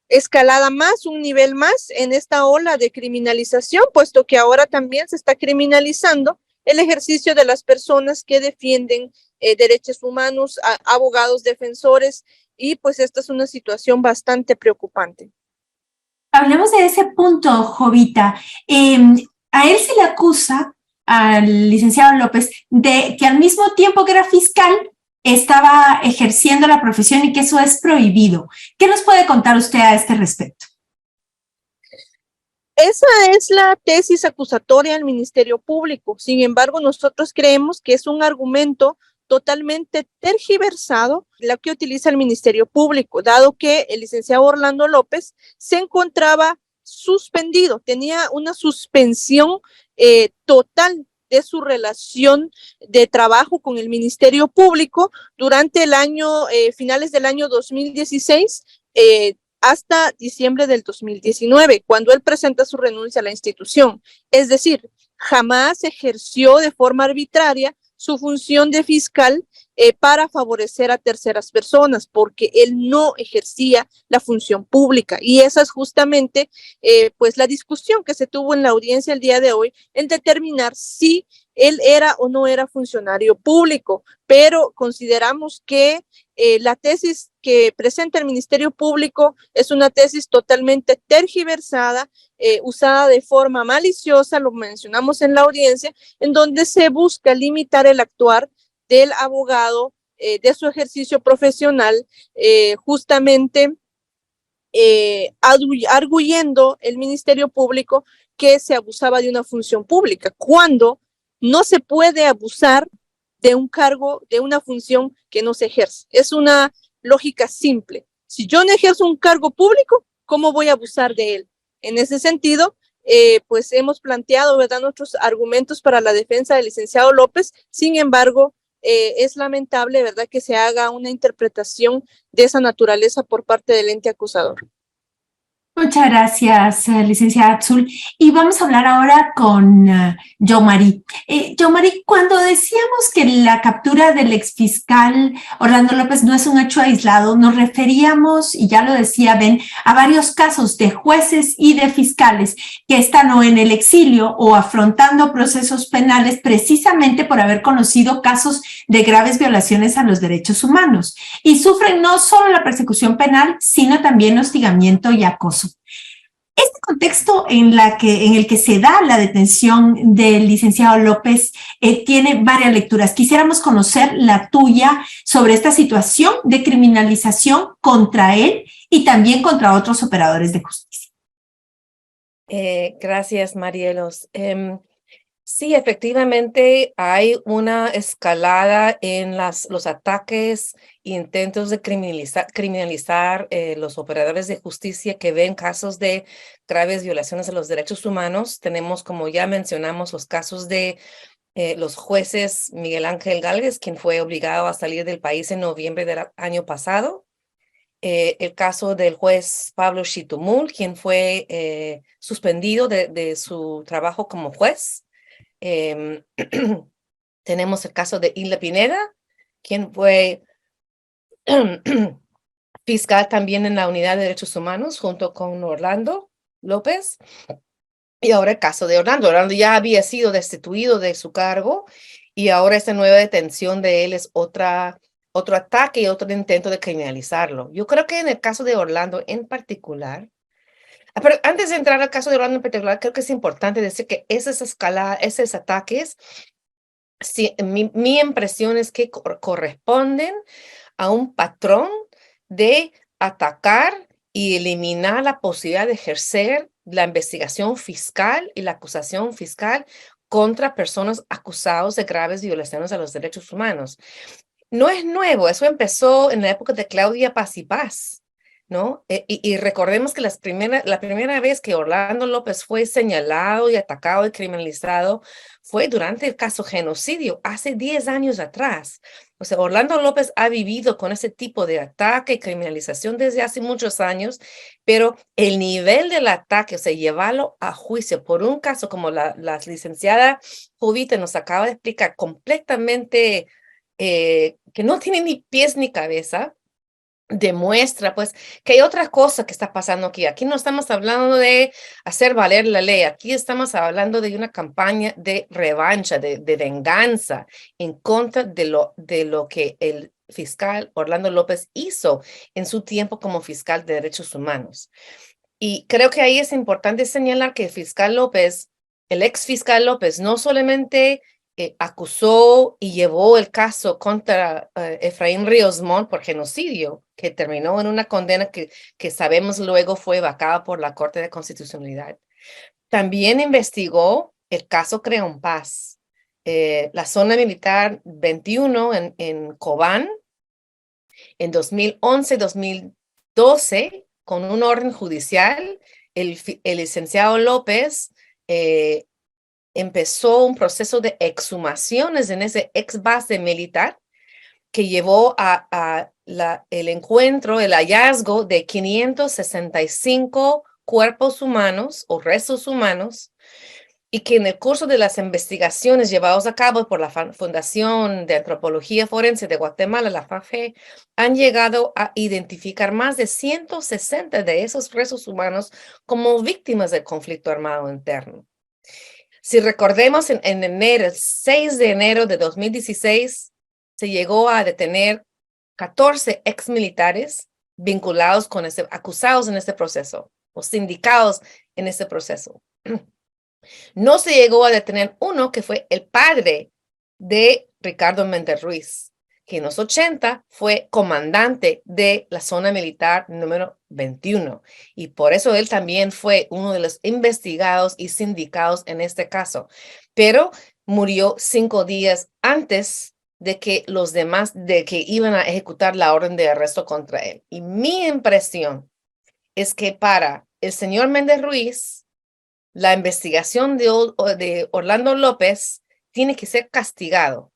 escalada más, un nivel más en esta ola de criminalización, puesto que ahora también se está criminalizando el ejercicio de las personas que defienden derechos humanos, abogados defensores, y pues esta es una situación bastante preocupante. Hablemos de ese punto, Jovita. A él se le acusa, al licenciado López, de que al mismo tiempo que era fiscal, estaba ejerciendo la profesión y que eso es prohibido. ¿Qué nos puede contar usted a este respecto? Esa es la tesis acusatoria del Ministerio Público. Sin embargo, nosotros creemos que es un argumento totalmente tergiversado la que utiliza el Ministerio Público, dado que el licenciado Orlando López se encontraba suspendido, tenía una suspensión total de su relación de trabajo con el Ministerio Público durante el año, finales del año 2016, hasta diciembre del 2019, cuando él presenta su renuncia a la institución. Es decir, jamás ejerció de forma arbitraria su función de fiscal para favorecer a terceras personas, porque él no ejercía la función pública. Y esa es justamente pues la discusión que se tuvo en la audiencia el día de hoy, en determinar si él era o no era funcionario público, pero consideramos que la tesis que presenta el Ministerio Público es una tesis totalmente tergiversada, usada de forma maliciosa, lo mencionamos en la audiencia, en donde se busca limitar el actuar del abogado, de su ejercicio profesional, justamente arguyendo el Ministerio Público que se abusaba de una función pública, cuando no se puede abusar de un cargo, de una función que no se ejerce. Es una lógica simple. Si yo no ejerzo un cargo público, ¿cómo voy a abusar de él? En ese sentido, pues hemos planteado, ¿verdad?, nuestros argumentos para la defensa del licenciado López. Sin embargo, es lamentable, ¿verdad?, que se haga una interpretación de esa naturaleza por parte del ente acusador. Muchas gracias, licenciada Atzul. Y vamos a hablar ahora con Yomari. Yomari, cuando decíamos que la captura del exfiscal Orlando López no es un hecho aislado, nos referíamos, y ya lo decía Ben, a varios casos de jueces y de fiscales que están o en el exilio o afrontando procesos penales precisamente por haber conocido casos de graves violaciones a los derechos humanos. Y sufren no solo la persecución penal, sino también hostigamiento y acoso. Este contexto en el que se da la detención del licenciado López tiene varias lecturas. Quisiéramos conocer la tuya sobre esta situación de criminalización contra él y también contra otros operadores de justicia. Gracias, Marielos. Sí, efectivamente hay una escalada en los ataques e intentos de criminalizar los operadores de justicia que ven casos de graves violaciones a los derechos humanos. Tenemos, como ya mencionamos, los casos de los jueces Miguel Ángel Gálvez, quien fue obligado a salir del país en noviembre del año pasado. El caso del juez Pablo Chitumul, quien fue suspendido de su trabajo como juez. Tenemos el caso de Hilda Pineda, quien fue fiscal también en la Unidad de Derechos Humanos junto con Orlando López. Y ahora el caso de Orlando. Orlando ya había sido destituido de su cargo y ahora esta nueva detención de él es otro ataque y otro intento de criminalizarlo. Yo creo que en el caso de Orlando en particular, pero antes de entrar al caso de Orlando en particular, creo que es importante decir que esas escaladas, esos ataques, sí, mi impresión es que corresponden a un patrón de atacar y eliminar la posibilidad de ejercer la investigación fiscal y la acusación fiscal contra personas acusadas de graves violaciones a los derechos humanos. No es nuevo, eso empezó en la época de Claudia Paz y Paz, ¿no? Y recordemos que la primera vez que Orlando López fue señalado y atacado y criminalizado fue durante el caso genocidio, hace 10 años atrás. O sea, Orlando López ha vivido con ese tipo de ataque y criminalización desde hace muchos años, pero el nivel del ataque, o sea, llevarlo a juicio por un caso como la licenciada Jovita nos acaba de explicar, completamente que no tiene ni pies ni cabeza, demuestra pues que hay otra cosa que está pasando aquí. Aquí no estamos hablando de hacer valer la ley, aquí estamos hablando de una campaña de revancha, de venganza en contra de lo que el fiscal Orlando López hizo en su tiempo como fiscal de derechos humanos. Y creo que ahí es importante señalar que el fiscal López, el ex fiscal López, no solamente acusó y llevó el caso contra Efraín Ríos Montt por genocidio, que terminó en una condena que sabemos luego fue vacada por la Corte de Constitucionalidad. También investigó el caso Creón Paz, la zona militar 21 en Cobán, en 2011-2012, con un orden judicial, el licenciado López empezó un proceso de exhumaciones en ese ex base militar que llevó el encuentro, el hallazgo de 565 cuerpos humanos o restos humanos, y que en el curso de las investigaciones llevadas a cabo por la Fundación de Antropología Forense de Guatemala, la FAFE, han llegado a identificar más de 160 de esos restos humanos como víctimas del conflicto armado interno. Si recordemos, en enero, el 6 de enero de 2016, se llegó a detener 14 exmilitares vinculados con acusados en este proceso, o sindicados en este proceso. No se llegó a detener uno, que fue el padre de Ricardo Méndez Ruiz, que en los 80 fue comandante de la zona militar número 21. Y por eso él también fue uno de los investigados y sindicados en este caso. Pero murió 5 días antes de que los demás, de que iban a ejecutar la orden de arresto contra él. Y mi impresión es que para el señor Méndez Ruiz, la investigación de Orlando López tiene que ser castigado,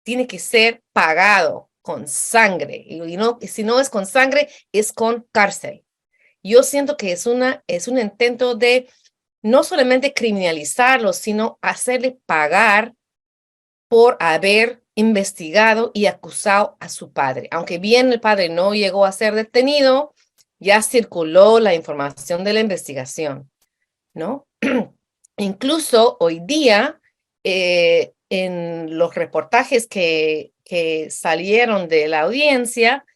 tiene que ser pagado con sangre. Y si no es con sangre, es con cárcel. Yo siento que es un intento de no solamente criminalizarlo, sino hacerle pagar por haber investigado y acusado a su padre. Aunque bien el padre no llegó a ser detenido, ya circuló la información de la investigación, ¿no? Incluso hoy día, en los reportajes que salieron de la audiencia,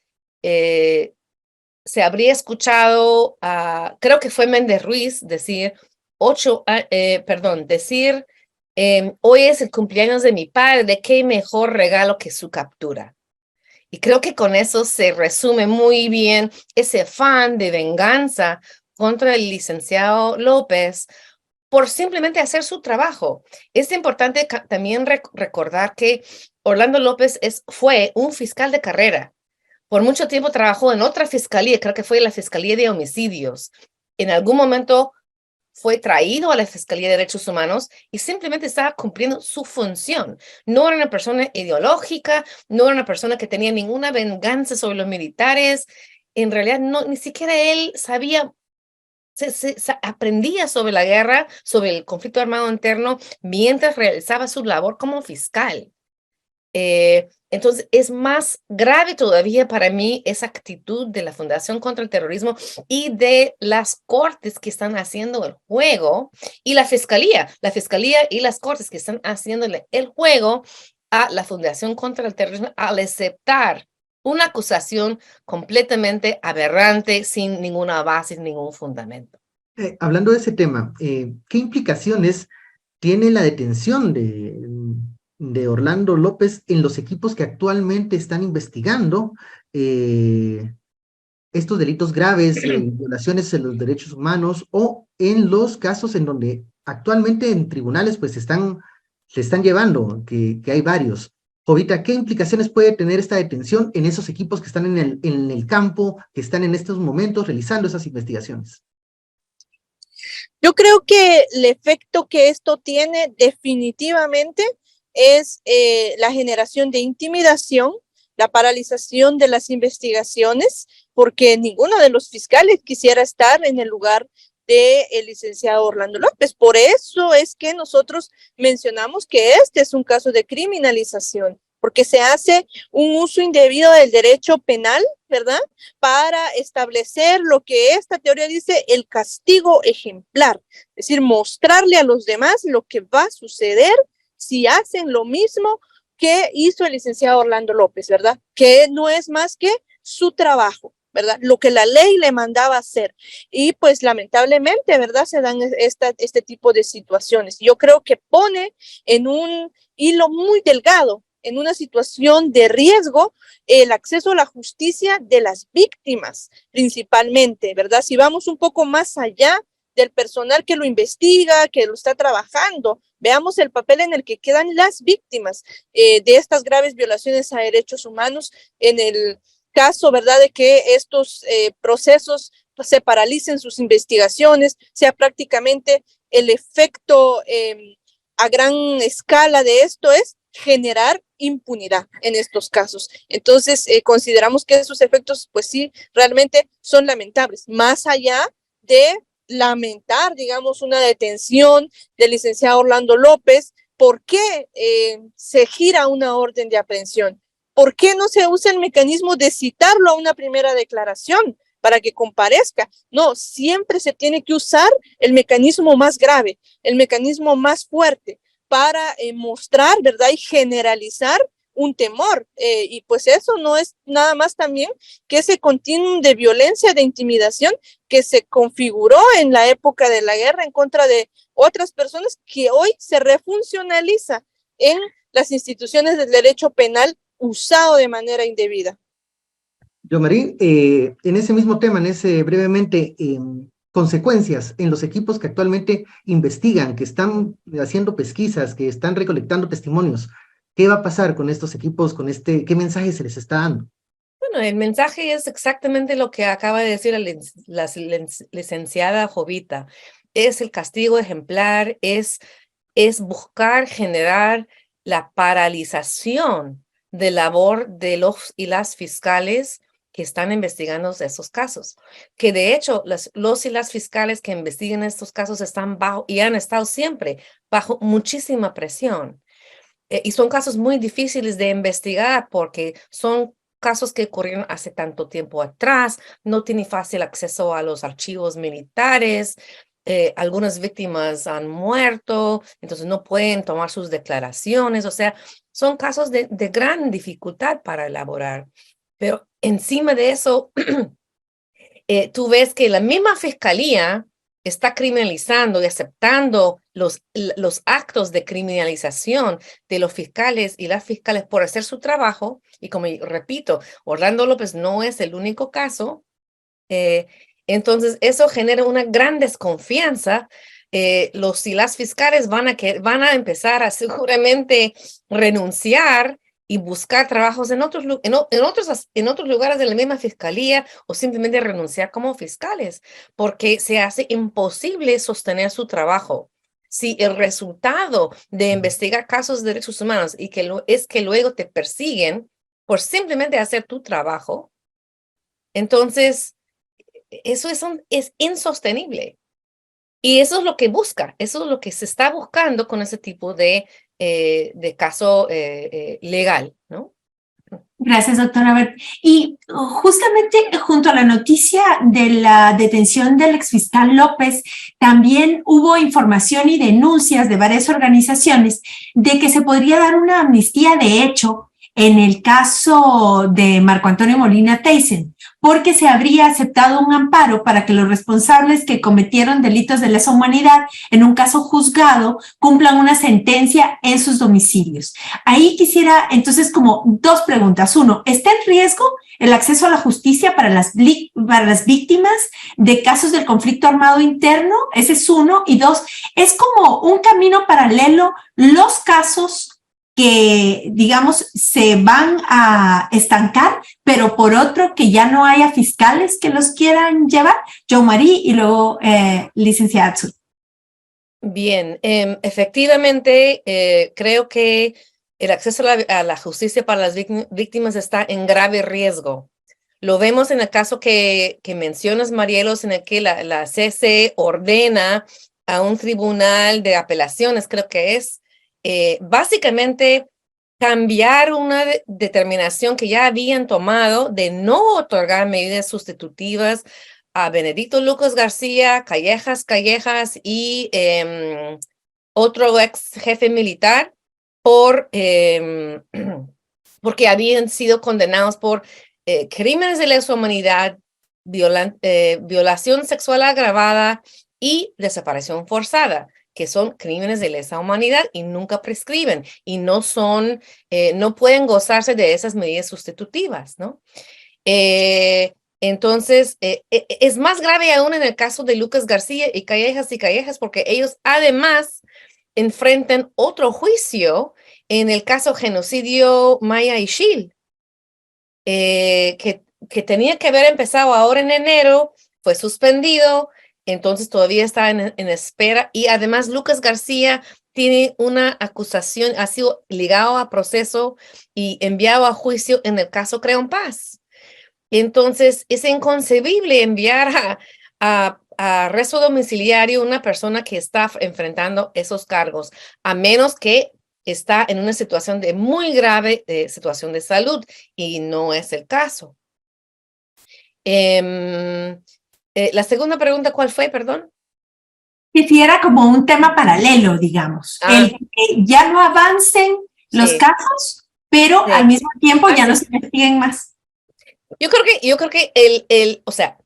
se habría escuchado, creo que fue Méndez Ruiz, decir, hoy es el cumpleaños de mi padre, qué mejor regalo que su captura. Y creo que con eso se resume muy bien ese afán de venganza contra el licenciado López por simplemente hacer su trabajo. Es importante también recordar que Orlando López fue un fiscal de carrera. Por mucho tiempo trabajó en otra fiscalía, creo que fue la Fiscalía de Homicidios. En algún momento fue traído a la Fiscalía de Derechos Humanos y simplemente estaba cumpliendo su función. No era una persona ideológica, no era una persona que tenía ninguna venganza sobre los militares. En realidad, ni siquiera él sabía, aprendía sobre la guerra, sobre el conflicto armado interno, mientras realizaba su labor como fiscal. Entonces, es más grave todavía para mí esa actitud de la Fundación contra el Terrorismo y de las cortes que están haciendo el juego, y la fiscalía y las cortes que están haciéndole el juego a la Fundación contra el Terrorismo al aceptar una acusación completamente aberrante, sin ninguna base, sin ningún fundamento. Hablando de ese tema, ¿qué implicaciones tiene la detención de Orlando López en los equipos que actualmente están investigando estos delitos graves, violaciones de los derechos humanos, o en los casos en donde actualmente en tribunales pues se están llevando, que hay varios? Jovita, ¿qué implicaciones puede tener esta detención en esos equipos que están en el campo, que están en estos momentos realizando esas investigaciones? Yo creo que el efecto que esto tiene definitivamente es la generación de intimidación, la paralización de las investigaciones, porque ninguno de los fiscales quisiera estar en el lugar del licenciado Orlando López. Por eso es que nosotros mencionamos que este es un caso de criminalización, porque se hace un uso indebido del derecho penal, ¿verdad?, para establecer lo que esta teoría dice, el castigo ejemplar, es decir, mostrarle a los demás lo que va a suceder si hacen lo mismo que hizo el licenciado Orlando López, ¿verdad? Que no es más que su trabajo, ¿verdad? Lo que la ley le mandaba hacer. Y pues lamentablemente, ¿verdad?, se dan este tipo de situaciones. Yo creo que pone en un hilo muy delgado, en una situación de riesgo, el acceso a la justicia de las víctimas, principalmente, ¿verdad? Si vamos un poco más allá del personal que lo investiga, que lo está trabajando, veamos el papel en el que quedan las víctimas de estas graves violaciones a derechos humanos, en el caso, ¿verdad?, de que estos procesos se paralicen sus investigaciones, sea prácticamente el efecto a gran escala de esto es generar impunidad en estos casos. Entonces, consideramos que esos efectos, pues sí, realmente son lamentables, más allá de lamentar, digamos, una detención del licenciado Orlando López. ¿Por qué se gira una orden de aprehensión? ¿Por qué no se usa el mecanismo de citarlo a una primera declaración para que comparezca. No, siempre se tiene que usar el mecanismo más grave, el mecanismo más fuerte para mostrar, ¿verdad? Y generalizar un temor. Y pues eso no es nada más también que ese continuum de violencia, de intimidación que se configuró en la época de la guerra en contra de otras personas, que hoy se refuncionaliza en las instituciones del derecho penal usado de manera indebida. Yomari, en ese mismo tema, brevemente, consecuencias en los equipos que actualmente investigan, que están haciendo pesquisas, que están recolectando testimonios. ¿Qué va a pasar con estos equipos, qué mensaje se les está dando? Bueno, el mensaje es exactamente lo que acaba de decir la licenciada Jovita. Es el castigo ejemplar, es buscar generar la paralización de labor de los y las fiscales que están investigando esos casos. Que de hecho, los y las fiscales que investigan estos casos están bajo y han estado siempre bajo muchísima presión. Y son casos muy difíciles de investigar porque son casos que ocurrieron hace tanto tiempo atrás, no tienen fácil acceso a los archivos militares, algunas víctimas han muerto, entonces no pueden tomar sus declaraciones, o sea, son casos de gran dificultad para elaborar. Pero encima de eso, tú ves que la misma fiscalía está criminalizando y aceptando los actos de criminalización de los fiscales y las fiscales por hacer su trabajo. Y como repito, Orlando López no es el único caso. Entonces, eso genera una gran desconfianza. Los y las fiscales van a empezar a seguramente renunciar y buscar trabajos en otros lugares de la misma fiscalía o simplemente renunciar como fiscales, porque se hace imposible sostener su trabajo. Si el resultado de investigar casos de derechos humanos y es que luego te persiguen por simplemente hacer tu trabajo, entonces eso es insostenible. Y eso es lo que eso es lo que se está buscando con ese tipo de caso legal, ¿no? Gracias, doctora Bert. Y justamente junto a la noticia de la detención del exfiscal López, también hubo información y denuncias de varias organizaciones de que se podría dar una amnistía de hecho en el caso de Marco Antonio Molina Teyssen, porque se habría aceptado un amparo para que los responsables que cometieron delitos de lesa humanidad en un caso juzgado cumplan una sentencia en sus domicilios. Ahí quisiera entonces como dos preguntas. Uno, ¿está en riesgo el acceso a la justicia para las víctimas de casos del conflicto armado interno? Ese es uno. Y dos, ¿es como un camino paralelo los casos que, digamos, se van a estancar, pero por otro que ya no haya fiscales que los quieran llevar? Yomari y luego licenciada Atsui. Bien, efectivamente, creo que el acceso a la justicia para las víctimas está en grave riesgo. Lo vemos en el caso que mencionas, Marielos, en el que la CC ordena a un tribunal de apelaciones, creo que es, básicamente cambiar una determinación que ya habían tomado de no otorgar medidas sustitutivas a Benedicto Lucas García, Callejas y otro ex jefe militar porque habían sido condenados por crímenes de lesa humanidad, violación sexual agravada y desaparición forzada, que son crímenes de lesa humanidad y nunca prescriben y no pueden gozarse de esas medidas sustitutivas, ¿no? Entonces, es más grave aún en el caso de Lucas García y Callejas, porque ellos además enfrentan otro juicio en el caso genocidio Maya Ixil, que tenía que haber empezado ahora en enero, fue suspendido. Entonces todavía está en espera y además Lucas García tiene una acusación, ha sido ligado a proceso y enviado a juicio en el caso Creón Paz. Entonces es inconcebible enviar a arresto domiciliario a una persona que está enfrentando esos cargos, a menos que está en una situación de muy grave situación de salud y no es el caso. La segunda pregunta, ¿cuál fue? Perdón. Que si era como un tema paralelo, digamos. El que ya no avancen los casos, pero al mismo tiempo ya no se investiguen más. Yo creo que o sea,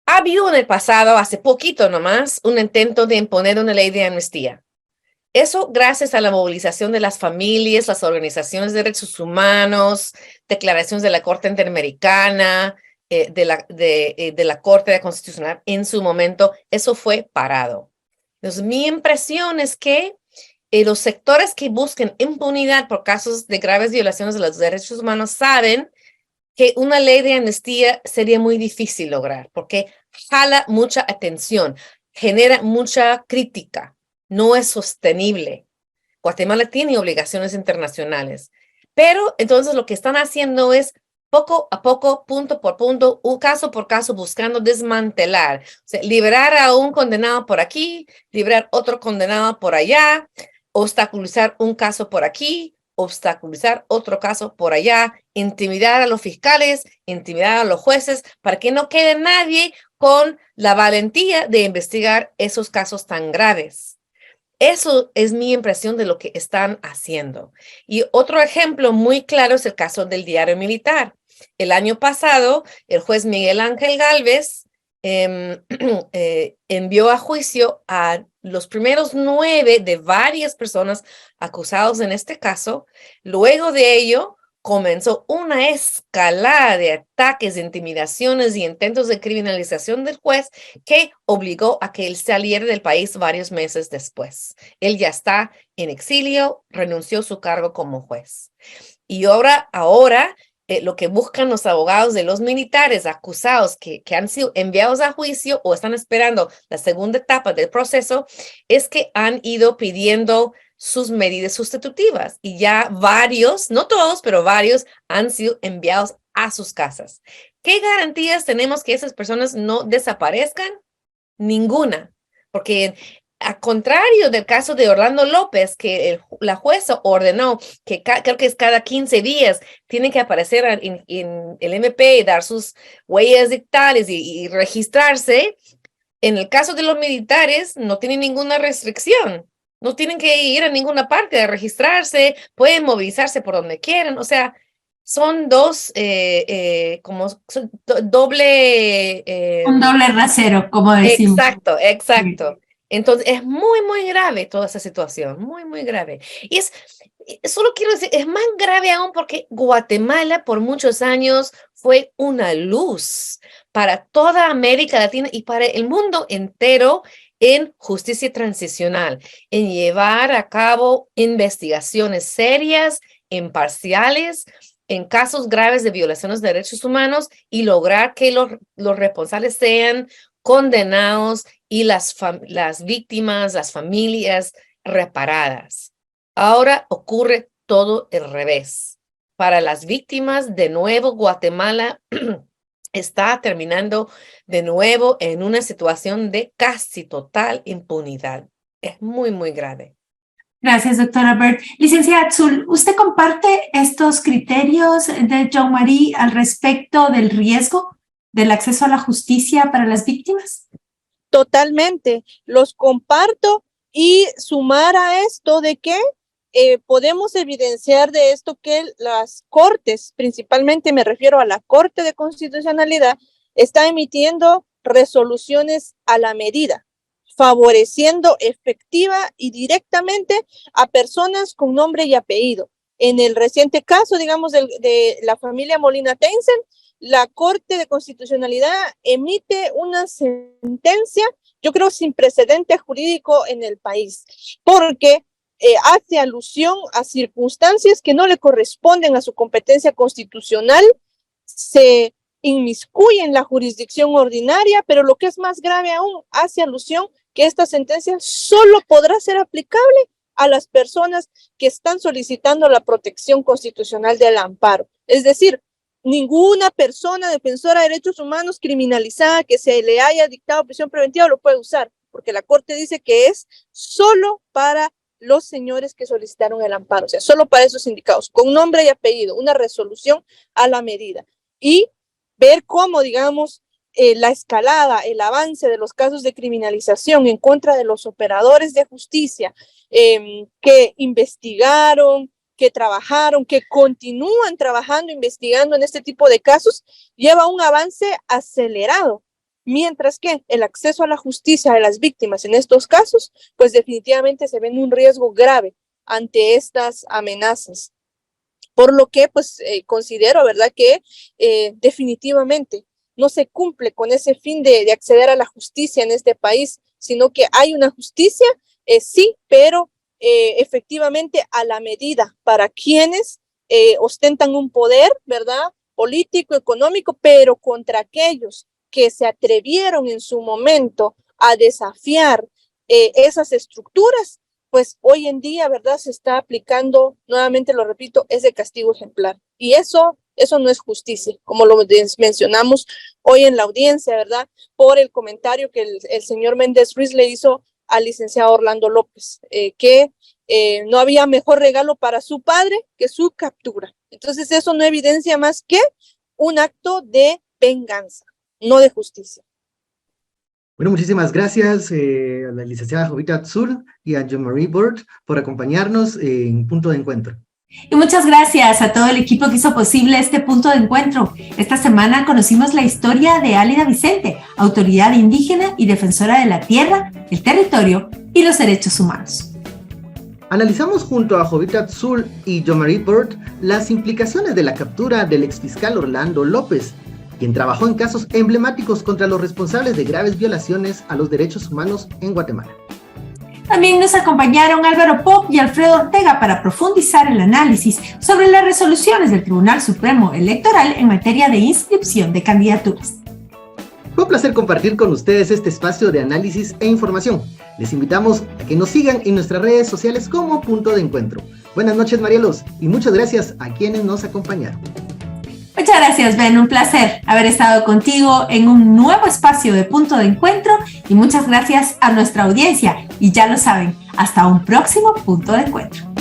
ha habido en el pasado, hace poquito nomás, un intento de imponer una ley de amnistía. Eso gracias a la movilización de las familias, las organizaciones de derechos humanos, declaraciones de la Corte Interamericana, de la Corte Constitucional en su momento, eso fue parado. Entonces, mi impresión es que los sectores que busquen impunidad por casos de graves violaciones de los derechos humanos saben que una ley de amnistía sería muy difícil lograr porque jala mucha atención, genera mucha crítica, no es sostenible. Guatemala tiene obligaciones internacionales, pero entonces lo que están haciendo es poco a poco, punto por punto, caso por caso, buscando desmantelar, o sea, liberar a un condenado por aquí, liberar otro condenado por allá, obstaculizar un caso por aquí, obstaculizar otro caso por allá, intimidar a los fiscales, intimidar a los jueces, para que no quede nadie con la valentía de investigar esos casos tan graves. Eso es mi impresión de lo que están haciendo. Y otro ejemplo muy claro es el caso del diario militar. El año pasado, el juez Miguel Ángel Gálvez envió a juicio a los primeros 9 de varias personas acusados en este caso. Luego de ello, comenzó una escalada de ataques, de intimidaciones y intentos de criminalización del juez que obligó a que él saliera del país varios meses después. Él ya está en exilio, renunció a su cargo como juez. Y ahora lo que buscan los abogados de los militares acusados que han sido enviados a juicio o están esperando la segunda etapa del proceso es que han ido pidiendo sus medidas sustitutivas y ya varios, no todos, pero varios han sido enviados a sus casas. ¿Qué garantías tenemos que esas personas no desaparezcan? Ninguna, porque a contrario del caso de Orlando López, que la jueza ordenó que creo que es cada 15 días tiene que aparecer en el MP y dar sus huellas digitales y registrarse. En el caso de los militares no tienen ninguna restricción. No tienen que ir a ninguna parte a registrarse, pueden movilizarse por donde quieran. O sea, son dos, doble... un doble rasero, como decimos. Exacto. Entonces, es muy, muy grave toda esa situación, muy, muy grave. Y solo quiero decir, es más grave aún porque Guatemala por muchos años fue una luz para toda América Latina y para el mundo entero en justicia transicional, en llevar a cabo investigaciones serias, imparciales, en casos graves de violaciones de derechos humanos y lograr que los responsables sean condenados y las víctimas, las familias reparadas. Ahora ocurre todo el revés. Para las víctimas, de nuevo, Guatemala está terminando de nuevo en una situación de casi total impunidad. Es muy, muy grave. Gracias, doctora Bird. Licenciada Atzul, ¿usted comparte estos criterios de Jean-Marie al respecto del riesgo del acceso a la justicia para las víctimas? Totalmente, los comparto y sumar a esto de que podemos evidenciar de esto que las cortes, principalmente me refiero a la Corte de Constitucionalidad, está emitiendo resoluciones a la medida, favoreciendo efectiva y directamente a personas con nombre y apellido. En el reciente caso, digamos, de la familia Molina Teinsen, la Corte de Constitucionalidad emite una sentencia, yo creo, sin precedente jurídico en el país, porque hace alusión a circunstancias que no le corresponden a su competencia constitucional, se inmiscuye en la jurisdicción ordinaria, pero lo que es más grave aún, hace alusión que esta sentencia solo podrá ser aplicable a las personas que están solicitando la protección constitucional del amparo. Es decir, ninguna persona defensora de derechos humanos criminalizada que se le haya dictado prisión preventiva lo puede usar, porque la Corte dice que es solo para los señores que solicitaron el amparo, o sea, solo para esos indicados, con nombre y apellido, una resolución a la medida. Y ver cómo, digamos, la escalada, el avance de los casos de criminalización en contra de los operadores de justicia que investigaron, que trabajaron, que continúan trabajando, investigando en este tipo de casos, lleva un avance acelerado. Mientras que el acceso a la justicia de las víctimas en estos casos, pues definitivamente se ven un riesgo grave ante estas amenazas. Por lo que, pues, considero, ¿verdad?, que definitivamente no se cumple con ese fin de acceder a la justicia en este país, sino que hay una justicia, sí, pero efectivamente a la medida para quienes ostentan un poder, ¿verdad?, político, económico, pero contra aquellos que se atrevieron en su momento a desafiar esas estructuras, pues hoy en día, ¿verdad?, se está aplicando, nuevamente lo repito, ese castigo ejemplar. Y eso no es justicia, como lo mencionamos hoy en la audiencia, ¿verdad?, por el comentario que el señor Méndez Ruiz le hizo al licenciado Orlando López, que no había mejor regalo para su padre que su captura. Entonces eso no evidencia más que un acto de venganza, no de justicia. Bueno, muchísimas gracias a la licenciada Jovita Tzul y a Jean-Marie Burt por acompañarnos en Punto de Encuentro. Y muchas gracias a todo el equipo que hizo posible este punto de encuentro. Esta semana conocimos la historia de Álida Vicente, autoridad indígena y defensora de la tierra, el territorio y los derechos humanos. Analizamos junto a Jovita Tzul y Jean-Marie Burt las implicaciones de la captura del exfiscal Orlando López, quien trabajó en casos emblemáticos contra los responsables de graves violaciones a los derechos humanos en Guatemala. También nos acompañaron Álvaro Pop y Alfredo Ortega para profundizar el análisis sobre las resoluciones del Tribunal Supremo Electoral en materia de inscripción de candidaturas. Fue un placer compartir con ustedes este espacio de análisis e información. Les invitamos a que nos sigan en nuestras redes sociales como Punto de Encuentro. Buenas noches, Marielos, y muchas gracias a quienes nos acompañaron. Muchas gracias, Ben. Un placer haber estado contigo en un nuevo espacio de Punto de Encuentro y muchas gracias a nuestra audiencia. Y ya lo saben, hasta un próximo Punto de Encuentro.